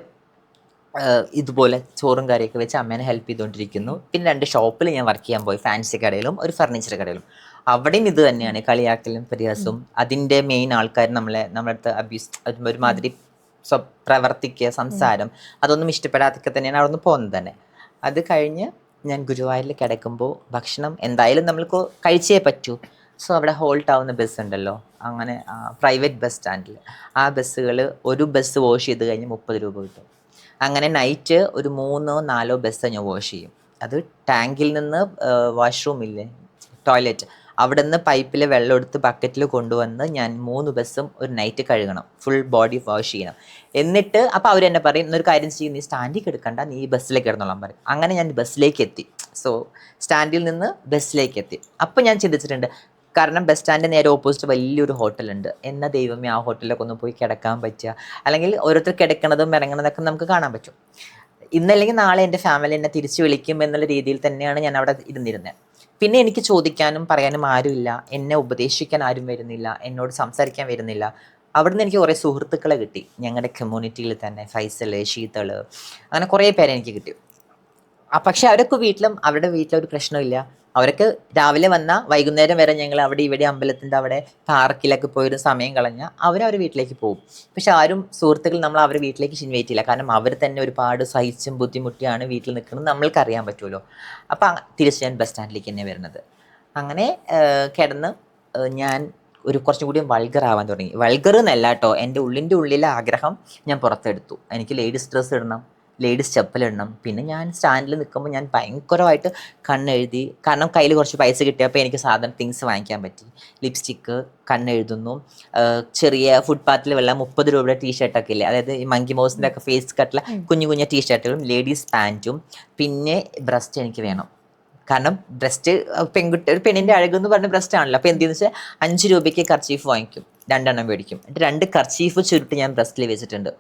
ഇതുപോലെ ചോറും കറിയൊക്കെ വെച്ച് അമ്മേനെ ഹെൽപ്പ് ചെയ്തുകൊണ്ടിരിക്കുന്നു. പിന്നെ 2 ഷോപ്പിൽ ഞാൻ വർക്ക് ചെയ്യാൻ പോയി, ഫാൻസി കടയിലും ഒരു ഫർണിച്ചർ കടയിലും. അവിടെയും ഇത് തന്നെയാണ്, കളിയാക്കലും പരിഹാസവും. അതിൻ്റെ മെയിൻ ആൾക്കാർ നമ്മുടെ അടുത്ത് അബ്യൂസ്, ഒരുമാതിരി പ്രവർത്തിക്കുക, സംസാരം, അതൊന്നും ഇഷ്ടപ്പെടാതൊക്കെ തന്നെയാണ് അവിടെ നിന്ന് പോകുന്നത് തന്നെ. അത് കഴിഞ്ഞ് ഞാൻ ഗുരുവായൂരിൽ കിടക്കുമ്പോൾ ഭക്ഷണം എന്തായാലും നമ്മൾക്ക് കഴിച്ചേ പറ്റൂ. സോ അവിടെ ഹോൾട്ട് ആവുന്ന ബസ് ഉണ്ടല്ലോ, അങ്ങനെ പ്രൈവറ്റ് ബസ് സ്റ്റാൻഡിൽ ആ ബസ്സുകൾ, ഒരു ബസ് വാഷ് ചെയ്ത് കഴിഞ്ഞ് 30 രൂപ കിട്ടും. അങ്ങനെ നൈറ്റ് ഒരു 3-4 ബസ് ഞാൻ വാഷ് ചെയ്യും. അത് ടാങ്കിൽ നിന്ന് വാഷ്റൂമില്ലേ, ടോയ്ലറ്റ്, അവിടെ നിന്ന് പൈപ്പിൽ വെള്ളം എടുത്ത് ബക്കറ്റിൽ കൊണ്ടുവന്ന് ഞാൻ 3 ബസ്സും ഒരു നൈറ്റ് കഴുകണം, ഫുൾ ബോഡി വാഷ് ചെയ്യണം. എന്നിട്ട് അപ്പോൾ അവരെന്നെ പറയും, ഇന്നൊരു കാര്യം ചെയ്യും, നീ സ്റ്റാൻഡിൽ കിടക്കണ്ട, നീ ബസ്സിലേക്ക് കിടന്നോളാൻ പറയും. അങ്ങനെ ഞാൻ ബസ്സിലേക്ക് എത്തി. സോ സ്റ്റാൻഡിൽ നിന്ന് ബസ്സിലേക്ക് എത്തി. അപ്പോൾ ഞാൻ ചിന്തിച്ചിട്ടുണ്ട്, കാരണം ബസ് സ്റ്റാൻഡിന് നേരെ ഓപ്പോസിറ്റ് വലിയൊരു ഹോട്ടലുണ്ട്. എന്നാ ദൈവമേ ആ ഹോട്ടലിലൊക്കെ ഒന്ന് പോയി കിടക്കാൻ പറ്റുക, അല്ലെങ്കിൽ ഓരോരുത്തർ കിടക്കണതും ഇറങ്ങണതൊക്കെ നമുക്ക് കാണാൻ പറ്റും. ഇന്നല്ലെങ്കിൽ നാളെ എൻ്റെ ഫാമിലി എന്നെ തിരിച്ചു വിളിക്കും എന്നുള്ള രീതിയിൽ തന്നെയാണ് ഞാൻ അവിടെ ഇരുന്നിരുന്നത്. പിന്നെ എനിക്ക് ചോദിക്കാനും പറയാനും ആരുമില്ല, എന്നെ ഉപദേശിക്കാൻ ആരും വരുന്നില്ല, എന്നോട് സംസാരിക്കാൻ വരുന്നില്ല. അവിടുന്ന് എനിക്ക് കുറേ സുഹൃത്തുക്കളെ കിട്ടി, ഞങ്ങളുടെ കമ്മ്യൂണിറ്റിയിൽ തന്നെ ഫൈസൽ, ശീതൾ, അങ്ങനെ കുറേ പേരെ എനിക്ക് കിട്ടി. പക്ഷെ അവരൊക്കെ അവരുടെ വീട്ടിലൊരു പ്രശ്നമില്ല. അവരൊക്കെ രാവിലെ വന്നാൽ വൈകുന്നേരം വരെ ഞങ്ങൾ അവിടെ ഇവിടെ അമ്പലത്തിൻ്റെ അവിടെ പാർക്കിലൊക്കെ പോയൊരു സമയം കളഞ്ഞാൽ അവരവരുടെ വീട്ടിലേക്ക് പോകും. പക്ഷെ ആരും സുഹൃത്തുക്കൾ നമ്മൾ അവരുടെ വീട്ടിലേക്ക് ഇൻവൈറ്റ് ചെയ്യില്ല. കാരണം അവർ തന്നെ ഒരുപാട് സഹിച്ചും ബുദ്ധിമുട്ടിയാണ് വീട്ടിൽ നിൽക്കുന്നത്, നമ്മൾക്ക് അറിയാൻ പറ്റുമല്ലോ. അപ്പം തിരിച്ച് ഞാൻ ബസ് സ്റ്റാൻഡിലേക്ക് തന്നെ വരുന്നത്. അങ്ങനെ കിടന്ന് ഞാൻ കുറച്ചും കൂടി വൾഗർ ആവാൻ തുടങ്ങി. വൾഗർ എന്നല്ല കേട്ടോ, എൻ്റെ ഉള്ളിലെ ആഗ്രഹം ഞാൻ പുറത്തെടുത്തു. എനിക്ക് ലേഡീസ് ഡ്രസ്സ് ഇടണം, ലേഡീസ് ചെപ്പലിടണം. പിന്നെ ഞാൻ സ്റ്റാൻഡിൽ നിൽക്കുമ്പോൾ ഞാൻ ഭയങ്കരമായിട്ട് കണ്ണെഴുതി. കാരണം കയ്യിൽ കുറച്ച് പൈസ കിട്ടിയപ്പോൾ എനിക്ക് തിങ്സ് വാങ്ങിക്കാൻ പറ്റി. ലിപ്സ്റ്റിക്ക്, കണ്ണെഴുതുന്നു. ചെറിയ ഫുട്പാത്തിൽ വെള്ള 30 രൂപയുടെ ടീഷർട്ടൊക്കെ ഇല്ലേ, അതായത് ഈ മങ്കി മൗസിൻ്റെ ഒക്കെ ഫേസ് കട്ടിലെ കുഞ്ഞു കുഞ്ഞു ടീഷർട്ടുകളും ലേഡീസ് പാൻറ്റും. പിന്നെ ബ്രസ്റ്റ് എനിക്ക് വേണം. കാരണം ബ്രസ്റ്റ് ഒരു പെണ്ണിൻ്റെ അഴകെന്ന് പറഞ്ഞ ബ്രസ്റ്റ് ആണല്ലോ. അപ്പോൾ എന്തെന്ന് വെച്ചാൽ 5 രൂപയ്ക്ക് കർച്ചീഫ് വാങ്ങിക്കും, 2 എണ്ണം മേടിക്കും. എന്നിട്ട് 2 കർച്ചീഫ് ചുരുട്ടി ഞാൻ ബ്രസ്റ്റിൽ വെച്ചിട്ടുണ്ട്.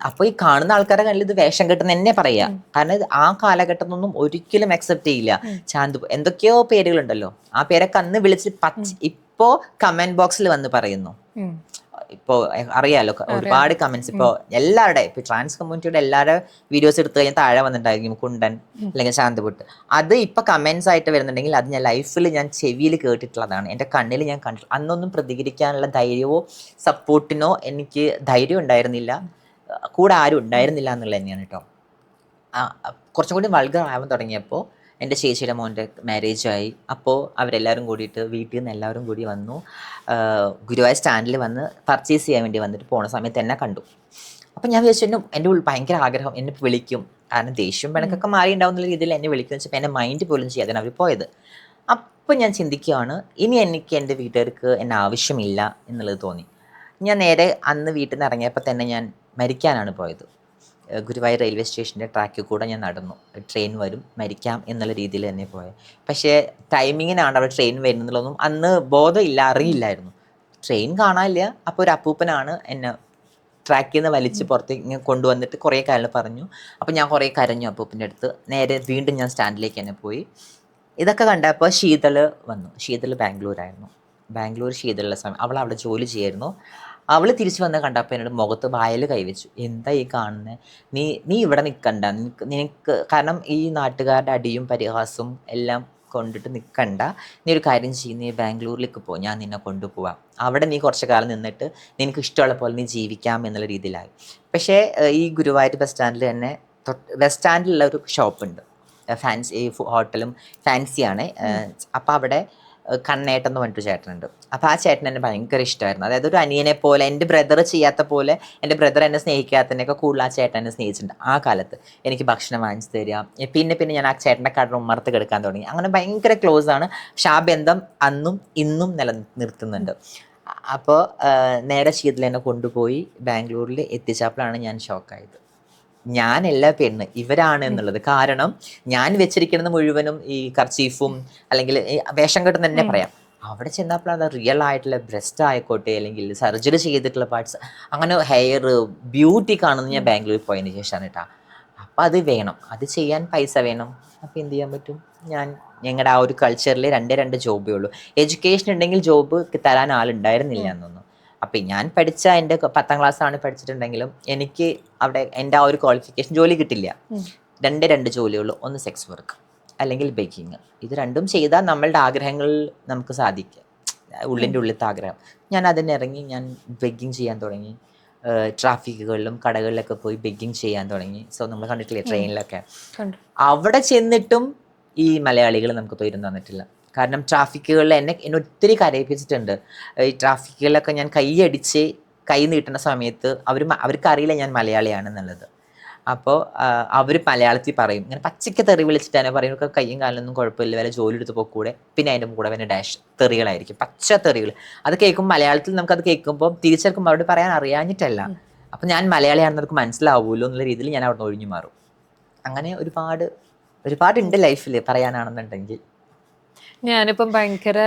അപ്പോൾ ഈ കാണുന്ന ആൾക്കാരുടെ കയ്യിൽ ഇത് വേഷം കെട്ടുന്ന തന്നെ പറയാ. കാരണം ആ കാലഘട്ടത്തിലൊന്നും ഒരിക്കലും അക്സെപ്റ്റ് ചെയ്യില്ല. എന്തൊക്കെയോ പേരുകളുണ്ടല്ലോ, ആ പേരൊക്കെ അന്ന് വിളിച്ച് ഇപ്പോ കമന്റ് ബോക്സിൽ വന്ന് പറയുന്നു. ഇപ്പോൾ അറിയാലോ, ഒരുപാട് കമന്റ്സ് ഇപ്പോൾ എല്ലാവരുടെ, ഇപ്പോൾ ട്രാൻസ് കമ്മ്യൂണിറ്റിയുടെ എല്ലാവരുടെ വീഡിയോസ് എടുത്തു കഴിഞ്ഞാൽ താഴെ വന്നിട്ടുണ്ടായിരിക്കും കുണ്ടൻ അല്ലെങ്കിൽ ശാന്തപുട്ട്. അത് ഇപ്പോൾ കമന്റ്സ് ആയിട്ട് വരുന്നുണ്ടെങ്കിൽ അത് ഞാൻ ലൈഫിൽ ഞാൻ ചെവിയിൽ കേട്ടിട്ടുള്ളതാണ്, എൻ്റെ കണ്ണിൽ ഞാൻ കണ്ടിട്ടുള്ള. അന്നൊന്നും പ്രതികരിക്കാനുള്ള ധൈര്യമോ സപ്പോർട്ടിനോ എനിക്ക് ധൈര്യം ഉണ്ടായിരുന്നില്ല, കൂടെ ആരും ഉണ്ടായിരുന്നില്ല എന്നുള്ളത് തന്നെയാണ് കേട്ടോ. കുറച്ചും കൂടി വൾഗർ ആവാൻ തുടങ്ങിയപ്പോൾ എൻ്റെ ചേച്ചിയുടെ മോൻ്റെ മാരേജായി. അപ്പോൾ അവരെല്ലാവരും കൂടിയിട്ട് വീട്ടിൽ നിന്ന് എല്ലാവരും കൂടി വന്നു. ഗുരുവായൂർ സ്റ്റാൻഡിൽ വന്ന് പർച്ചേസ് ചെയ്യാൻ വേണ്ടി വന്നിട്ട് പോണ സമയത്ത് എന്നെ കണ്ടു. അപ്പം ഞാൻ വിചാരിച്ചു എൻ്റെ ഉള്ളിൽ ഭയങ്കര ആഗ്രഹം, എന്നെ വിളിക്കും. കാരണം ദേഷ്യം പിണക്കൊക്കെ മാറി ഉണ്ടാവുന്ന രീതിയിൽ എന്നെ വിളിക്കുമെന്ന് വെച്ചപ്പോൾ എൻ്റെ മൈൻഡ് പോലും ചെയ്യാതെ അവർ പോയത്. അപ്പം ഞാൻ ചിന്തിക്കുകയാണ്, ഇനി എനിക്ക് എൻ്റെ വീട്ടുകാർക്ക് എന്നെ ആവശ്യമില്ല എന്നുള്ളത് തോന്നി. ഞാൻ നേരെ അന്ന് വീട്ടിൽ നിന്ന് ഇറങ്ങിയപ്പോൾ തന്നെ ഞാൻ മരിക്കാനാണ് പോയത്. ഗുരുവായൂർ റെയിൽവേ സ്റ്റേഷൻ്റെ ട്രാക്കിൽ കൂടെ ഞാൻ നടന്നു. ട്രെയിൻ വരും, മരിക്കാം എന്നുള്ള രീതിയിൽ തന്നെ പോയത്. പക്ഷേ ടൈമിങ്ങിനാണ് അവിടെ ട്രെയിൻ വരുന്നതിലൊന്നും അന്ന് ബോധമില്ല, അറിയില്ലായിരുന്നു. ട്രെയിൻ കാണാനില്ല. അപ്പോൾ ഒരു അപ്പൂപ്പനാണ് എന്നെ ട്രാക്കിൽ നിന്ന് വലിച്ച് പുറത്തേക്ക് കൊണ്ടുവന്നിട്ട് കുറേ കാര്യങ്ങൾ പറഞ്ഞു. അപ്പോൾ ഞാൻ കുറേ കരഞ്ഞു അപ്പൂപ്പൻ്റെ അടുത്ത്. നേരെ വീണ്ടും ഞാൻ സ്റ്റാൻഡിലേക്ക് തന്നെ പോയി. ഇതൊക്കെ കണ്ടപ്പോൾ ശീതൾ വന്നു. ശീതൾ ബാംഗ്ലൂരായിരുന്നു. ബാംഗ്ലൂർ ശീതളുള്ള സമയം അവൾ അവിടെ ജോലി ചെയ്യായിരുന്നു. അവൾ തിരിച്ചു വന്ന് കണ്ടപ്പോൾ എന്നോട് മുഖത്ത് വായിൽ കൈവച്ചു. എന്താ ഈ കാണുന്നത്, നീ ഇവിടെ നിൽക്കണ്ട, നിനക്ക് കാരണം ഈ നാട്ടുകാരുടെ അടിയും പരിഹാസവും എല്ലാം കൊണ്ടിട്ട് നിൽക്കണ്ട, നീ ഒരു കാര്യം ചെയ്യും, നീ ബാംഗ്ലൂരിലേക്ക് പോ, ഞാൻ നിന്നെ കൊണ്ടുപോവാം, അവിടെ നീ കുറച്ച് കാലം നിന്നിട്ട് നിനക്ക് ഇഷ്ടമുള്ള പോലെ നീ ജീവിക്കാം എന്നുള്ള രീതിയിലായി. പക്ഷേ ഈ ഗുരുവായൂർ ബസ് സ്റ്റാൻഡിൽ തന്നെ ബസ് സ്റ്റാൻഡിലുള്ള ഒരു ഷോപ്പുണ്ട്, ഫാൻസി ഹോട്ടലും ഫാൻസിയാണ്. അപ്പോൾ അവിടെ കണ്ണേട്ടൻ എന്ന് പറഞ്ഞിട്ട് ചേട്ടനുണ്ട്. അപ്പോൾ ആ ചേട്ടൻ എന്നെ ഭയങ്കര ഇഷ്ടമായിരുന്നു. അതായത് ഒരു അനിയനെ പോലെ, എൻ്റെ ബ്രദർ ചെയ്യാത്ത പോലെ, എൻ്റെ ബ്രദർ എന്നെ സ്നേഹിക്കാത്തതിനൊക്കെ കൂടുതൽ ആ ചേട്ടൻ എന്നെ സ്നേഹിച്ചിട്ടുണ്ട്. ആ കാലത്ത് എനിക്ക് ഭക്ഷണം വാങ്ങിച്ചു തരിക, പിന്നെ ഞാൻ ആ ചേട്ടൻ്റെ കട ഉമ്മർത്ത് കിടക്കാൻ തുടങ്ങി. അങ്ങനെ ഭയങ്കര ക്ലോസ് ആണ്. പക്ഷെ ആ ബന്ധം അന്നും ഇന്നും നിലനിർത്തുന്നുണ്ട്. അപ്പോൾ നേരെ ശീതൾ എന്നെ കൊണ്ടുപോയി ബാംഗ്ലൂരിൽ എത്തിച്ചപ്പോഴാണ് ഞാൻ ഷോക്കായത്. ഞാനല്ല പെണ്ണ്, ഇവരാണ് എന്നുള്ളത്. കാരണം ഞാൻ വെച്ചിരിക്കുന്നത് മുഴുവനും ഈ കർച്ചീഫും അല്ലെങ്കിൽ വേഷം കെട്ടുന്ന തന്നെ പറയാം. അവിടെ ചെന്നപ്പോഴാണ് റിയൽ ആയിട്ടുള്ള ബ്രസ്റ്റ് ആയിക്കോട്ടെ അല്ലെങ്കിൽ സർജറി ചെയ്തിട്ടുള്ള പാർട്സ്, അങ്ങനെ ഹെയർ ബ്യൂട്ടി കാണുന്നത് ഞാൻ ബാംഗ്ലൂരിൽ പോയതിന് ശേഷമാണ് കേട്ടോ. അപ്പം അത് വേണം, അത് ചെയ്യാൻ പൈസ വേണം. അപ്പോൾ എന്ത് ചെയ്യാൻ പറ്റും, ഞങ്ങളുടെ ആ ഒരു കൾച്ചറിൽ 2 ജോബേ ഉള്ളൂ. എഡ്യൂക്കേഷൻ ഉണ്ടെങ്കിൽ ജോബ് തരാൻ ആളുണ്ടായിരുന്നില്ല എന്നൊന്നും. അപ്പം ഞാൻ പഠിച്ച എൻ്റെ 10ാം ക്ലാസ്സാണ് പഠിച്ചിട്ടുണ്ടെങ്കിലും എനിക്ക് അവിടെ എൻ്റെ ആ ഒരു ക്വാളിഫിക്കേഷൻ ജോലി കിട്ടില്ല. 2 ജോലിയുള്ളൂ. ഒന്ന് സെക്സ് വർക്ക് അല്ലെങ്കിൽ ബേക്കിങ്. ഇത് രണ്ടും ചെയ്താൽ നമ്മളുടെ ആഗ്രഹങ്ങൾ നമുക്ക് സാധിക്കാം, ഉള്ളിൻ്റെ ഉള്ളിലത്തെ ആഗ്രഹം. ഞാൻ അതിനിറങ്ങി, ഞാൻ ബെഗ്ഗിങ് ചെയ്യാൻ തുടങ്ങി. ട്രാഫിക്കുകളിലും കടകളിലൊക്കെ പോയി ബെഗ്ഗിങ് ചെയ്യാൻ തുടങ്ങി. സോ നമ്മൾ കണ്ടിട്ടില്ലേ ട്രെയിനിലൊക്കെ. അവിടെ ചെന്നിട്ടും ഈ മലയാളികൾ നമുക്ക് തൊഴിലും തന്നിട്ടില്ല. കാരണം ട്രാഫിക്കുകളിൽ എന്നെ ഒത്തിരി കരയിപ്പിച്ചിട്ടുണ്ട്. ഈ ട്രാഫിക്കുകളിലൊക്കെ ഞാൻ കൈ നീട്ടുന്ന സമയത്ത് അവർക്കറിയില്ല ഞാൻ മലയാളിയാണെന്നുള്ളത്. അപ്പോൾ അവർ മലയാളത്തിൽ പറയും, ഇങ്ങനെ പച്ചയ്ക്ക് തെറി വിളിച്ചിട്ട് തന്നെ പറയും, കയ്യും കാലിലൊന്നും കുഴപ്പമില്ല, വല്ല ജോലി എടുത്ത് പോക്കൂടെ. പിന്നെ അതിൻ്റെ കൂടെ പിന്നെ ഡാഷ് തെറികളായിരിക്കും, പച്ച തെറികൾ. അത് കേൾക്കുമ്പോൾ മലയാളത്തിൽ നമുക്കത് കേൾക്കുമ്പോൾ തിരിച്ചെടുക്കുമ്പോൾ അവിടെ പറയാൻ അറിയാഞ്ഞിട്ടല്ല, അപ്പം ഞാൻ മലയാളിയാണെന്ന് അവർക്ക് മനസ്സിലാവുമല്ലോ എന്നുള്ള രീതിയിൽ ഞാൻ അവിടെ ഒഴിഞ്ഞു മാറും. അങ്ങനെ ഒരുപാടുണ്ട് ലൈഫിൽ പറയാനാണെന്നുണ്ടെങ്കിൽ. ഞാനിപ്പം ഭയങ്കര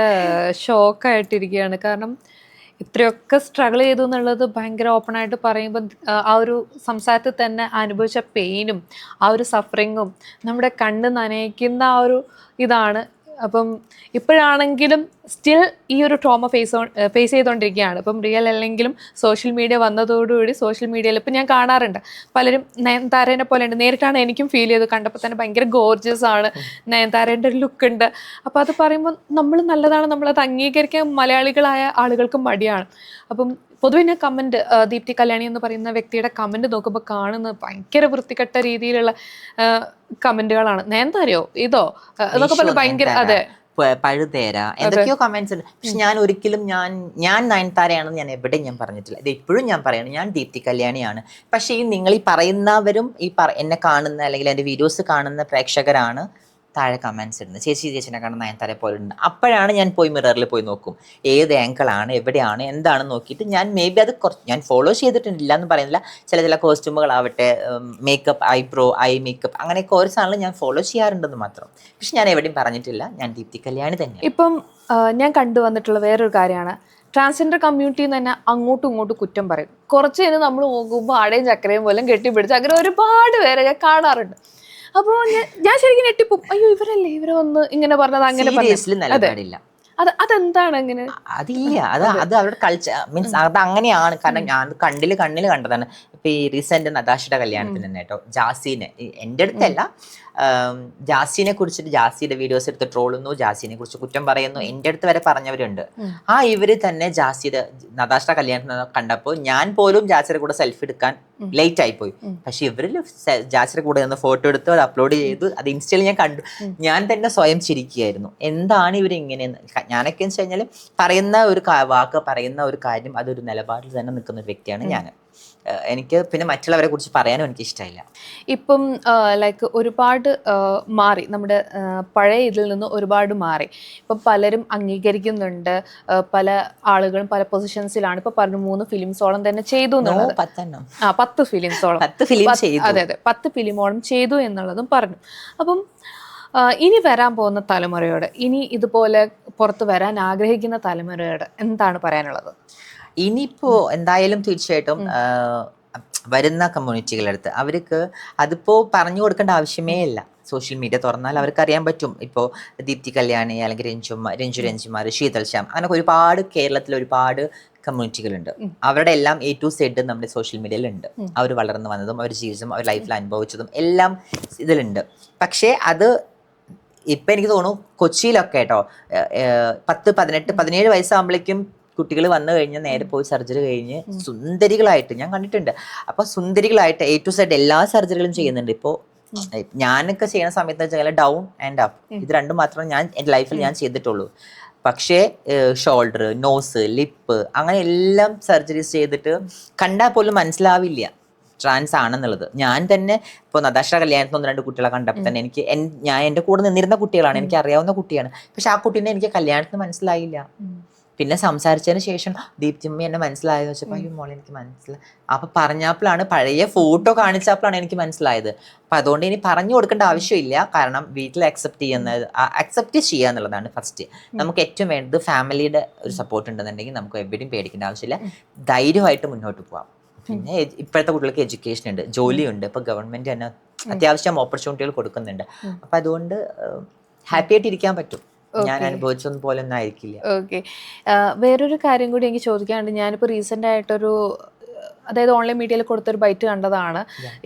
ഷോക്കായിട്ടിരിക്കുകയാണ്. കാരണം ഇത്രയൊക്കെ സ്ട്രഗിൾ ചെയ്തു എന്നുള്ളത് ഭയങ്കര ഓപ്പണായിട്ട് പറയുമ്പോൾ ആ ഒരു സംസാരത്തിൽ തന്നെ അനുഭവിച്ച പെയിനും ആ ഒരു സഫറിങ്ങും നമ്മുടെ കണ്ണ് നനയിക്കുന്ന ആ ഒരു ഇതാണ് അപ്പം ഇപ്പോഴാണെങ്കിലും സ്റ്റിൽ ഈ ഒരു ട്രോമ ഫേസ് ചെയ്തുകൊണ്ടിരിക്കുകയാണ്. ഇപ്പം റിയൽ അല്ലെങ്കിലും സോഷ്യൽ മീഡിയ വന്നതോടുകൂടി സോഷ്യൽ മീഡിയയിൽ ഇപ്പം ഞാൻ കാണാറുണ്ട് പലരും നയൻതാരേനെ പോലെ ഉണ്ട്. നേരിട്ടാണ് എനിക്കും ഫീൽ ചെയ്തത്. കണ്ടപ്പോൾ തന്നെ ഭയങ്കര ഗോർജിയസ് ആണ്, നയൻതാരേൻ്റെ ഒരു ലുക്ക് ഉണ്ട്. അപ്പോൾ അത് പറയുമ്പോൾ നമ്മൾ നല്ലതാണ്, നമ്മളത് അംഗീകരിക്കാൻ മലയാളികളായ ആളുകൾക്ക് മടിയാണ്. അപ്പം പൊതുവെ ഞാൻ കമൻറ്റ് ദീപ്തി കല്യാണി എന്ന് പറയുന്ന വ്യക്തിയുടെ കമൻറ്റ് നോക്കുമ്പോൾ കാണുന്നത് ഭയങ്കര വൃത്തികെട്ട രീതിയിലുള്ള കമൻറ്റുകളാണ്. നയൻതാരയോ ഇതോ എന്നൊക്കെ പറഞ്ഞ് ഭയങ്കര അതെ പഴുതേര എന്തൊക്കെയോ കമന്റ്സ് ഉണ്ട്. പക്ഷെ ഞാൻ ഒരിക്കലും ഞാൻ നയൻതാരയാണെന്ന് ഞാൻ എവിടെയും ഞാൻ പറഞ്ഞിട്ടില്ല. ഇത് ഇപ്പോഴും ഞാൻ പറയണം, ഞാൻ ദീപ്തി കല്യാണിയാണ്. പക്ഷെ ഈ നിങ്ങൾ ഈ പറയുന്നവരും എന്നെ കാണുന്ന അല്ലെങ്കിൽ എൻ്റെ വീഡിയോസ് കാണുന്ന പ്രേക്ഷകരാണ് താഴെ കമന്റ്സ് ഇടുന്നത്. ചേച്ചിനെ കാണുന്ന നയൻതാരെ പോലെ ഉണ്ട്. അപ്പോഴാണ് ഞാൻ പോയി മിററിൽ പോയി നോക്കും, ഏത് ആങ്കിളാണ്, എവിടെയാണ്, എന്താണെന്ന് നോക്കിയിട്ട് ഞാൻ മേ ബി അത് ഞാൻ ഫോളോ ചെയ്തിട്ടില്ല എന്ന് പറയുന്നില്ല. ചില കോസ്റ്റ്യൂമുകളാവട്ടെ, മേക്കപ്പ്, ഐബ്രോ, ഐ മേക്കപ്പ്, അങ്ങനെയൊക്കെ ഓരോ സാധനങ്ങളും ഞാൻ ഫോളോ ചെയ്യാറുണ്ടെന്ന് മാത്രം. പക്ഷെ ഞാൻ എവിടെയും പറഞ്ഞിട്ടില്ല ഞാൻ ദീപ്തി കല്യാണി തന്നെയാണ്. ഇപ്പം ഞാൻ കണ്ടുവന്നിട്ടുള്ള വേറൊരു കാര്യമാണ്, ട്രാൻസ്ജെൻഡർ കമ്മ്യൂണിറ്റിയിൽ നിന്ന് തന്നെ അങ്ങോട്ടും ഇങ്ങോട്ടും കുറ്റം പറയും. കുറച്ച് കഴിഞ്ഞ് നമ്മൾ നോക്കുമ്പോൾ ആടയും ചക്കരയും പോലും കെട്ടിപ്പിടിച്ച് അങ്ങനെ ഒരുപാട് പേരെ ഞാൻ കാണാറുണ്ട്. അപ്പോൾ ഞാൻ ശരിക്കും ഞെട്ടിപ്പോവും, അയ്യോ ഇവരല്ലേ ഇവരെ വന്ന് ഇങ്ങനെ പറഞ്ഞത്, അങ്ങനെ നിലപാടില്ല. അതെന്താണ് അങ്ങനെ? അതില്ല, അത് അവരുടെ കൾച്ചർ മീൻസ് അത് അങ്ങനെയാണ്. കാരണം ഞാൻ കണ്ണിൽ കണ്ടതാണ്. ഇപ്പൊ ഈ റീസെന്റ് നതാഷയുടെ കല്യാണത്തിന് തന്നെ കേട്ടോ, ജാസിനെ എൻ്റെ അടുത്തല്ല, ജാസിനെ കുറിച്ചിട്ട് ജാസിയുടെ വീഡിയോസ് എടുത്ത് ട്രോളുന്നു, ജാസിനെ കുറിച്ച് കുറ്റം പറയുന്നു, എൻ്റെ അടുത്ത് വരെ പറഞ്ഞവരുണ്ട്. ഇവര് തന്നെ ജാസിയുടെ നതാഷയുടെ കല്യാണത്തിന് കണ്ടപ്പോൾ ഞാൻ പോലും ജാസിയുടെ കൂടെ സെൽഫി എടുക്കാൻ ലേറ്റ് ആയിപ്പോയി. പക്ഷെ ഇവരിൽ ജാസിയുടെ കൂടെ നിന്ന് ഫോട്ടോ എടുത്തു, അത് അപ്ലോഡ് ചെയ്തു, അത് ഇൻസ്റ്റയിൽ ഞാൻ കണ്ടു. ഞാൻ തന്നെ സ്വയം ചിരിക്കുകയായിരുന്നു, എന്താണ് ഇവരിങ്ങനെയെന്ന്. ഞാനൊക്കെ എന്ന് വെച്ച് കഴിഞ്ഞാൽ പറയുന്ന ഒരു വാക്ക്, പറയുന്ന ഒരു കാര്യം, അതൊരു നിലപാടിൽ തന്നെ നിൽക്കുന്ന ഒരു വ്യക്തിയാണ് ഞാൻ. എനിക്ക് പിന്നെ മറ്റുള്ളവരെ കുറിച്ച് പറയാനും എനിക്ക് ഇഷ്ടമില്ല. ഇപ്പം ലൈക്ക് ഒരുപാട് മാറി, നമ്മുടെ പഴയ ഇതിൽ നിന്ന് ഒരുപാട് മാറി. ഇപ്പം പലരും അംഗീകരിക്കുന്നുണ്ട്, പല ആളുകളും പല പൊസിഷൻസിലാണ്. ഇപ്പൊ പറഞ്ഞു 3 ഫിലിംസോളം തന്നെ ചെയ്തു എന്നുള്ളത്. 10 ഫിലിംസോളം, അതെ 10 ഫിലിമോളം ചെയ്തു എന്നുള്ളതും പറഞ്ഞു. അപ്പം ഇനി വരാൻ പോകുന്ന തലമുറയോട്, ഇനി ഇതുപോലെ പുറത്ത് വരാൻ ആഗ്രഹിക്കുന്ന തലമുറയോട് എന്താണ് പറയാനുള്ളത്? ഇനിയിപ്പോ എന്തായാലും തീർച്ചയായിട്ടും വരുന്ന കമ്മ്യൂണിറ്റികളടുത്ത് അവർക്ക് അതിപ്പോ പറഞ്ഞു കൊടുക്കേണ്ട ആവശ്യമേ ഇല്ല. സോഷ്യൽ മീഡിയ തുറന്നാൽ അവർക്ക് അറിയാൻ പറ്റും. ഇപ്പോൾ ദീപ്തി കല്യാണി അല്ലെങ്കിൽ രഞ്ജുമാർ, ശീതൽ ശ്യാം, അങ്ങനെ ഒരുപാട് കേരളത്തിൽ ഒരുപാട് കമ്മ്യൂണിറ്റികളുണ്ട്. അവരുടെ എല്ലാം A to Z നമ്മുടെ സോഷ്യൽ മീഡിയയിലുണ്ട്. അവർ വളർന്നു വന്നതും അവർ ജീവിച്ചതും അവർ ലൈഫിൽ അനുഭവിച്ചതും എല്ലാം ഇതിലുണ്ട്. പക്ഷേ അത് ഇപ്പം എനിക്ക് തോന്നുന്നു കൊച്ചിയിലൊക്കെ കേട്ടോ 10, 18, 17 വയസ്സാകുമ്പോഴേക്കും കുട്ടികൾ വന്നു കഴിഞ്ഞാൽ നേരെ പോയി സർജറി കഴിഞ്ഞ് സുന്ദരികളായിട്ട് ഞാൻ കണ്ടിട്ടുണ്ട്. അപ്പോൾ സുന്ദരികളായിട്ട് A to Z എല്ലാ സർജറികളും ചെയ്യുന്നുണ്ട്. ഇപ്പോൾ ഞാനൊക്കെ ചെയ്യുന്ന സമയത്ത് വെച്ചാൽ ഡൗൺ ആൻഡ് അപ്പ്, ഇത് രണ്ടും മാത്രമേ ഞാൻ എൻ്റെ ലൈഫിൽ ഞാൻ ചെയ്തിട്ടുള്ളൂ. പക്ഷേ ഷോൾഡർ, നോസ്, ലിപ്പ്, അങ്ങനെ എല്ലാം സർജറീസ് ചെയ്തിട്ട് കണ്ടാൽ പോലും മനസ്സിലാവില്ല ട്രാൻസ് ആണെന്നുള്ളത്. ഞാൻ തന്നെ ഇപ്പോൾ നതാഷ കല്യാണത്തിന് 1-2 കുട്ടികളെ കണ്ടപ്പോൾ തന്നെ ഞാൻ എൻ്റെ കൂടെ നിന്നിരുന്ന കുട്ടികളാണ്, എനിക്ക് അറിയാവുന്ന കുട്ടിയാണ്. പക്ഷെ ആ കുട്ടീനെ എനിക്ക് കല്യാണത്തിന് മനസ്സിലായില്ല. പിന്നെ സംസാരിച്ചതിന് ശേഷം ദീപ്തിയമ്മ എന്നെ മനസ്സിലായെന്ന് വെച്ചപ്പോൾ അയ്യോ മോളെ എനിക്ക് മനസ്സിലായി. അപ്പൊ പറഞ്ഞപ്പോഴാണ്, പഴയ ഫോട്ടോ കാണിച്ചപ്പോഴാണ് എനിക്ക് മനസ്സിലായത്. അപ്പൊ അതുകൊണ്ട് ഇനി പറഞ്ഞു കൊടുക്കേണ്ട ആവശ്യമില്ല. കാരണം വീട്ടിൽ അക്സെപ്റ്റ് ചെയ്യുക എന്നുള്ളതാണ് ഫസ്റ്റ്. നമുക്ക് ഏറ്റവും വേണ്ടത് ഫാമിലിയുടെ ഒരു സപ്പോർട്ട് ഉണ്ടെന്നുണ്ടെങ്കിൽ നമുക്ക് എവിടെയും പേടിക്കേണ്ട ആവശ്യമില്ല, ധൈര്യമായിട്ട് മുന്നോട്ട് പോവാം. പിന്നെ ഇപ്പോഴത്തെ കുട്ടികൾക്ക് എഡ്യൂക്കേഷൻ ഉണ്ട്, ജോലിയുണ്ട്. ഇപ്പൊ ഗവൺമെന്റ് തന്നെ അത്യാവശ്യം ഓപ്പർച്യൂണിറ്റികൾ കൊടുക്കുന്നുണ്ട്. അപ്പൊ അതുകൊണ്ട് ഹാപ്പി ആയിട്ട് ഇരിക്കാൻ പറ്റും. ഞാൻ അനുഭവിച്ചൊന്നും പോലെ ഒന്നും ആയിരിക്കില്ല. ഓക്കെ, വേറൊരു കാര്യം കൂടി എനിക്ക് ചോദിക്കാനുണ്ട്. ഞാനിപ്പോൾ റീസെൻ്റ് ആയിട്ടൊരു, അതായത് ഓൺലൈൻ മീഡിയയിൽ കൊടുത്തൊരു ബൈറ്റ് കണ്ടതാണ്.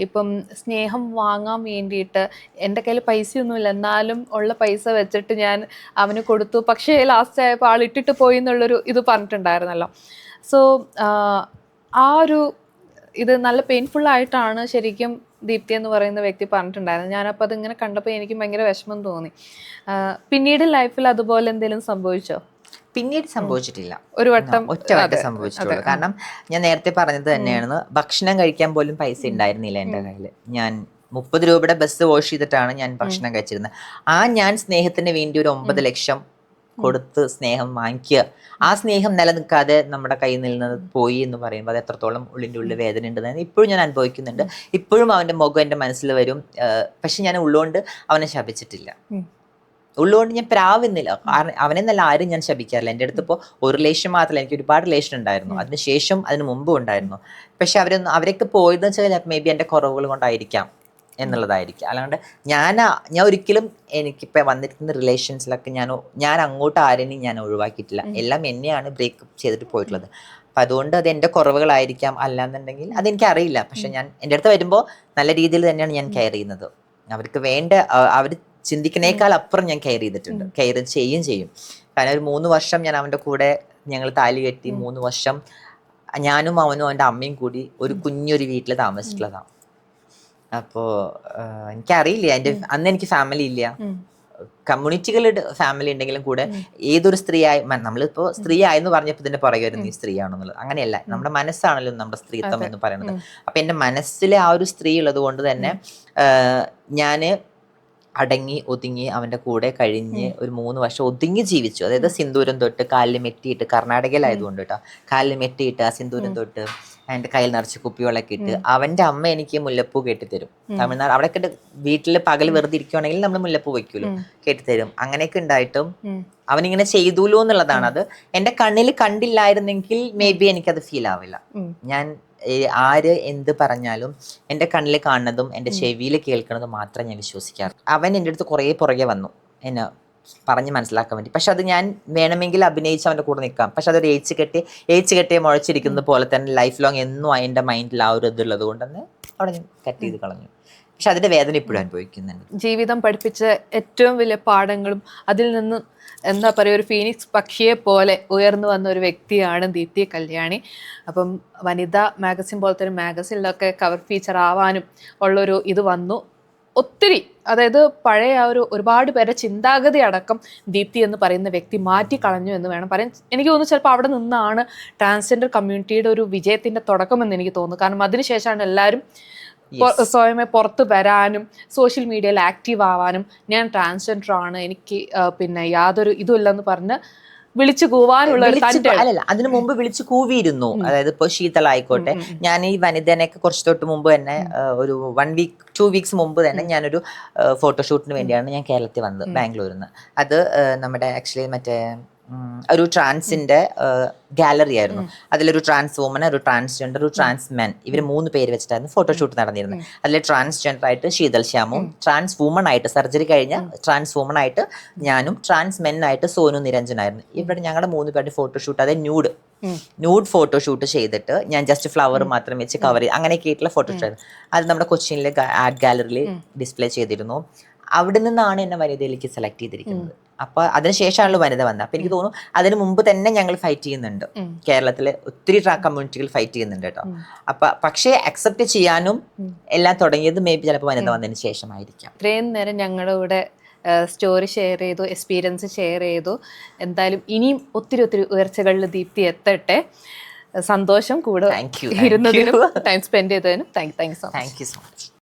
ഇപ്പം സ്നേഹം വാങ്ങാൻ വേണ്ടിയിട്ട് എൻ്റെ കയ്യിൽ പൈസയൊന്നുമില്ല, എന്നാലും ഉള്ള പൈസ വെച്ചിട്ട് ഞാൻ അവന് കൊടുത്തു, പക്ഷേ ലാസ്റ്റ് ആയപ്പോൾ ആൾ ഇട്ടിട്ട് പോയി എന്നുള്ളൊരു ഇത് പറഞ്ഞിട്ടുണ്ടായിരുന്നല്ലോ. സോ ആ ഒരു ഇത് നല്ല പെയിൻഫുൾ ആയിട്ടാണ് ശരിക്കും ദീപ്തി എന്ന് പറയുന്ന വ്യക്തി പറഞ്ഞിട്ടുണ്ടായിരുന്നു. ഞാനപ്പോൾ അതിങ്ങനെ കണ്ടപ്പോൾ എനിക്ക് ഭയങ്കര വിഷമം തോന്നി. പിന്നീട് ലൈഫിൽ അതുപോലെ എന്തെങ്കിലും സംഭവിച്ചോ? പിന്നീട് സംഭവിച്ചിട്ടില്ല, ഒറ്റ സംഭവിച്ചിട്ടുള്ളൂ. കാരണം ഞാൻ നേരത്തെ പറഞ്ഞത് തന്നെയാണ്, ഭക്ഷണം കഴിക്കാൻ പോലും പൈസ ഉണ്ടായിരുന്നില്ല എൻ്റെ കയ്യിൽ. ഞാൻ 30 രൂപയുടെ ബസ് വാഷ് ചെയ്തിട്ടാണ് ഞാൻ ഭക്ഷണം കഴിച്ചിരുന്നത്. ഞാൻ സ്നേഹത്തിന് വേണ്ടി ഒരു 9 ലക്ഷം കൊടുത്ത് സ്നേഹം വാങ്ങിക്കുക. ആ സ്നേഹം നിലനിൽക്കാതെ നമ്മുടെ കയ്യിൽ നിന്ന് പോയി എന്ന് പറയുമ്പോൾ അത് എത്രത്തോളം ഉള്ളിൻ്റെ ഉള്ളിൽ വേദന ഉണ്ടെന്ന് ഇപ്പോഴും ഞാൻ അനുഭവിക്കുന്നുണ്ട്. ഇപ്പോഴും അവൻ്റെ മുഖം എൻ്റെ മനസ്സിൽ വരും. പക്ഷെ ഞാൻ ഉള്ളുകൊണ്ട് അവനെ ശപിച്ചിട്ടില്ല, ഉള്ളുകൊണ്ട് ഞാൻ പ്രാവുന്നില്ല. കാരണം അവനെ നല്ല ആരും ഞാൻ ശപിക്കാറില്ല. എൻ്റെ അടുത്ത് ഇപ്പോൾ ഒരു റിലേഷൻ മാത്രമല്ല, എനിക്ക് ഒരുപാട് റിലേഷൻ ഉണ്ടായിരുന്നു. അതിന് മുമ്പും ഉണ്ടായിരുന്നു. പക്ഷെ അവരൊക്കെ പോയതെന്ന് വെച്ചാൽ മേ ബി എൻ്റെ കുറവുകൾ കൊണ്ടായിരിക്കാം. എന്നുള്ളതായിരിക്കും. അല്ലാണ്ട് ഞാൻ ഒരിക്കലും എനിക്കിപ്പോൾ വന്നിരിക്കുന്ന റിലേഷൻസിലൊക്കെ ഞാൻ അങ്ങോട്ട് ആരെയും ഞാൻ ഒഴിവാക്കിയിട്ടില്ല. എല്ലാം എന്നെയാണ് ബ്രേക്കപ്പ് ചെയ്തിട്ട് പോയിട്ടുള്ളത്. അപ്പം അതുകൊണ്ട് അത് എൻ്റെ കുറവുകളായിരിക്കാം, അല്ലാന്നുണ്ടെങ്കിൽ അതെനിക്കറിയില്ല. പക്ഷെ ഞാൻ എൻ്റെ അടുത്ത് വരുമ്പോൾ നല്ല രീതിയിൽ തന്നെയാണ് ഞാൻ കെയർ ചെയ്യുന്നത്. അവർക്ക് വേണ്ട അവർ ചിന്തിക്കുന്നേക്കാൾ അപ്പുറം ഞാൻ കെയർ ചെയ്തിട്ടുണ്ട്, കെയർ ചെയ്യും. കാരണം ഒരു 3 വർഷം ഞാൻ അവൻ്റെ കൂടെ ഞങ്ങൾ താലി കെട്ടി 3 വർഷം ഞാനും അവനും അവൻ്റെ അമ്മയും കൂടി ഒരു കുഞ്ഞൊരു വീട്ടിൽ താമസിച്ചിട്ടുള്ളതാണ്. അപ്പോൾ എനിക്കറിയില്ല, അന്ന് എനിക്ക് ഫാമിലി ഇല്ല. കമ്മ്യൂണിറ്റികളുടെ ഫാമിലി ഉണ്ടെങ്കിലും കൂടെ ഏതൊരു സ്ത്രീയായി, നമ്മളിപ്പോൾ സ്ത്രീ ആയെന്ന് പറഞ്ഞപ്പോൾ ഇതിന്റെ പുറകെ വരുന്ന ഈ സ്ത്രീ ആണെന്നുള്ളത് അങ്ങനെയല്ല. നമ്മുടെ മനസ്സാണല്ലോ നമ്മുടെ സ്ത്രീത്വം എന്ന് പറയുന്നത്. അപ്പൊ എൻ്റെ മനസ്സിലെ ആ ഒരു സ്ത്രീ ഉള്ളത് കൊണ്ട് തന്നെ ഞാൻ അടങ്ങി ഒതുങ്ങി അവൻ്റെ കൂടെ കഴിഞ്ഞ് ഒരു 3 വർഷം ഒതുങ്ങി ജീവിച്ചു. അതായത് സിന്ദൂരം തൊട്ട് കാലിൽ മെറ്റിയിട്ട്, കർണാടകയിലായതുകൊണ്ട് കേട്ടോ, കാലിൽ മെറ്റിയിട്ട് ആ സിന്ദൂരം തൊട്ട് എൻ്റെ കയ്യിൽ നിറച്ച് കുപ്പികളൊക്കെ ഇട്ട് അവൻ്റെ അമ്മ എനിക്ക് മുല്ലപ്പൂ കെട്ടിത്തരും. തമിഴ്നാട് അവിടെ ഒക്കെ വീട്ടിൽ പകൽ വെറുതെ ഇരിക്കുവാണെങ്കിൽ നമ്മൾ മുല്ലപ്പൂ വെക്കൂലോ, കെട്ടിത്തരും. അങ്ങനെയൊക്കെ ഉണ്ടായിട്ടും അവനിങ്ങനെ ചെയ്തൂലോ എന്നുള്ളതാണ്. അത് എൻ്റെ കണ്ണിൽ കണ്ടില്ലായിരുന്നെങ്കിൽ മേ ബി എനിക്കത് ഫീൽ ആവില്ല. ഞാൻ ആര് എന്ത് പറഞ്ഞാലും എൻ്റെ കണ്ണിൽ കാണുന്നതും എൻ്റെ ചെവിയിൽ കേൾക്കുന്നതും മാത്രമേ ഞാൻ വിശ്വസിക്കാറ്. അവൻ എൻ്റെ അടുത്ത് കുറേ പുറകെ വന്നു എന്നെ പറഞ്ഞ് മനസ്സിലാക്കാൻ വേണ്ടി. പക്ഷെ അത് ഞാൻ വേണമെങ്കിൽ അഭിനയിച്ച് അവൻ്റെ കൂടെ നിൽക്കാം. പക്ഷെ അതൊരു ഏച്ച് കെട്ടിയെ മുഴച്ചിരിക്കുന്നത് പോലെ തന്നെ ലൈഫ് ലോങ് എന്നും എൻ്റെ മൈൻഡിൽ ആ ഒരു ഇതുള്ളത് കൊണ്ട് തന്നെ അവിടെ ഞാൻ കട്ട് ചെയ്ത് കളഞ്ഞു. പക്ഷെ അതിൻ്റെ വേദന ഇപ്പോഴും അനുഭവിക്കുന്നുണ്ട്. ജീവിതം പഠിപ്പിച്ച ഏറ്റവും വലിയ പാഠങ്ങളും അതിൽ നിന്ന് എന്താ പറയുക, ഒരു ഫീനിക്സ് പക്ഷിയെ പോലെ ഉയർന്നു വന്ന ഒരു വ്യക്തിയാണ് ദീപ്തി കല്യാണി. അപ്പം വനിതാ മാഗസിൻ പോലത്തെ ഒരു മാഗസിനിലൊക്കെ കവർ ഫീച്ചർ ആവാനും ഉള്ളൊരു ഇത് വന്നു. ഒത്തിരി, അതായത് പഴയ ആ ഒരുപാട് പേരെ ചിന്താഗതി അടക്കം ദീപ്തി എന്ന് പറയുന്ന വ്യക്തി മാറ്റിക്കളഞ്ഞു എന്ന് വേണം പറയാൻ. എനിക്ക് തോന്നുന്നു ചിലപ്പോൾ അവിടെ നിന്നാണ് ട്രാൻസ്ജെൻഡർ കമ്മ്യൂണിറ്റിയുടെ ഒരു വിജയത്തിൻ്റെ തുടക്കമെന്ന് എനിക്ക് തോന്നുന്നു. കാരണം അതിനുശേഷമാണ് എല്ലാവരും സ്വയമേ പുറത്ത് വരാനും സോഷ്യൽ മീഡിയയിൽ ആക്റ്റീവ് ആവാനും ഞാൻ ട്രാൻസ്ജെൻഡർ ആണ്, എനിക്ക് പിന്നെ യാതൊരു ഇതുമില്ലെന്ന് പറഞ്ഞ് വിളിച്ചു കൂവാനുള്ള അല്ലല്ല, അതിനു മുമ്പ് വിളിച്ചു കൂവിയിരുന്നു. അതായത് ഇപ്പോൾ ശീതളായിക്കോട്ടെ, ഞാൻ ഈ വനിതനെയൊക്കെ കുറച്ച് തൊട്ട് മുമ്പ് തന്നെ ഒരു 1 വീക്ക് 2 വീക്സ് മുമ്പ് തന്നെ ഞാനൊരു ഫോട്ടോഷൂട്ടിന് വേണ്ടിയാണ് ഞാൻ കേരളത്തിൽ വന്നത്, ബാംഗ്ലൂരിൽ നിന്ന്. അത് നമ്മുടെ ആക്ച്വലി മറ്റേ ഒരു ട്രാൻസിന്റെ ഗാലറി ആയിരുന്നു. അതിലൊരു ട്രാൻസ് വുമൻ, ഒരു ട്രാൻസ്ജെൻഡർ, ഒരു ട്രാൻസ് മെൻ, ഇവർ 3 പേര് വെച്ചിട്ടായിരുന്നു ഫോട്ടോഷൂട്ട് നടന്നിരുന്നത്. അതിൽ ട്രാൻസ്ജെൻഡർ ആയിട്ട് ശീതൽ ശ്യാമും, ട്രാൻസ് വുമൺ ആയിട്ട് സർജറി കഴിഞ്ഞ ട്രാൻസ് വുമൺ ആയിട്ട് ഞാനും, ട്രാൻസ് മെൻ ആയിട്ട് സോനു നിരഞ്ജനായിരുന്നു. ഇവിടെ ഞങ്ങളുടെ 3 പേരുടെ ഫോട്ടോഷൂട്ട്, അതായത് ന്യൂഡ് ഫോട്ടോഷൂട്ട് ചെയ്തിട്ട് ഞാൻ ജസ്റ്റ് ഫ്ലവർ മാത്രം വെച്ച് കവർ ചെയ്ത് അങ്ങനെയൊക്കെ ആയിട്ടുള്ള ഫോട്ടോഷൂട്ട്. അത് നമ്മുടെ കൊച്ചിയിലെ ആർട്ട് ഗാലറിയിൽ ഡിസ്പ്ലേ ചെയ്തിരുന്നു. അവിടെ നിന്നാണ് എന്നെ വനിതയിലേക്ക് സെലക്ട് ചെയ്തിരിക്കുന്നത്. അപ്പൊ അതിനുശേഷമാണല്ലോ വനിത വന്നത്. അപ്പൊ എനിക്ക് തോന്നുന്നു അതിന് മുമ്പ് തന്നെ ഞങ്ങൾ ഫൈറ്റ് ചെയ്യുന്നുണ്ട്, കേരളത്തിലെ ഒത്തിരി കമ്മ്യൂണിറ്റികൾ ഫൈറ്റ് ചെയ്യുന്നുണ്ട് കേട്ടോ. അപ്പൊ പക്ഷേ അക്സെപ്റ്റ് ചെയ്യാനും എല്ലാം തുടങ്ങിയത് മേ ബി ചിലപ്പോൾ വനിത വന്നതിന് ശേഷമായിരിക്കാം. ഇത്രയും നേരം ഞങ്ങളുടെ കൂടെ സ്റ്റോറി ഷെയർ ചെയ്തു, എക്സ്പീരിയൻസ് ഷെയർ ചെയ്തു. എന്തായാലും ഇനിയും ഒത്തിരി ഉയർച്ചകളിൽ ദീപ്തി എത്തട്ടെ. സന്തോഷം. കൂടെ ഇരുന്നതിനും ടൈം സ്പെൻഡ് ചെയ്തതിനും താങ്ക് യു സോ മച്ച്.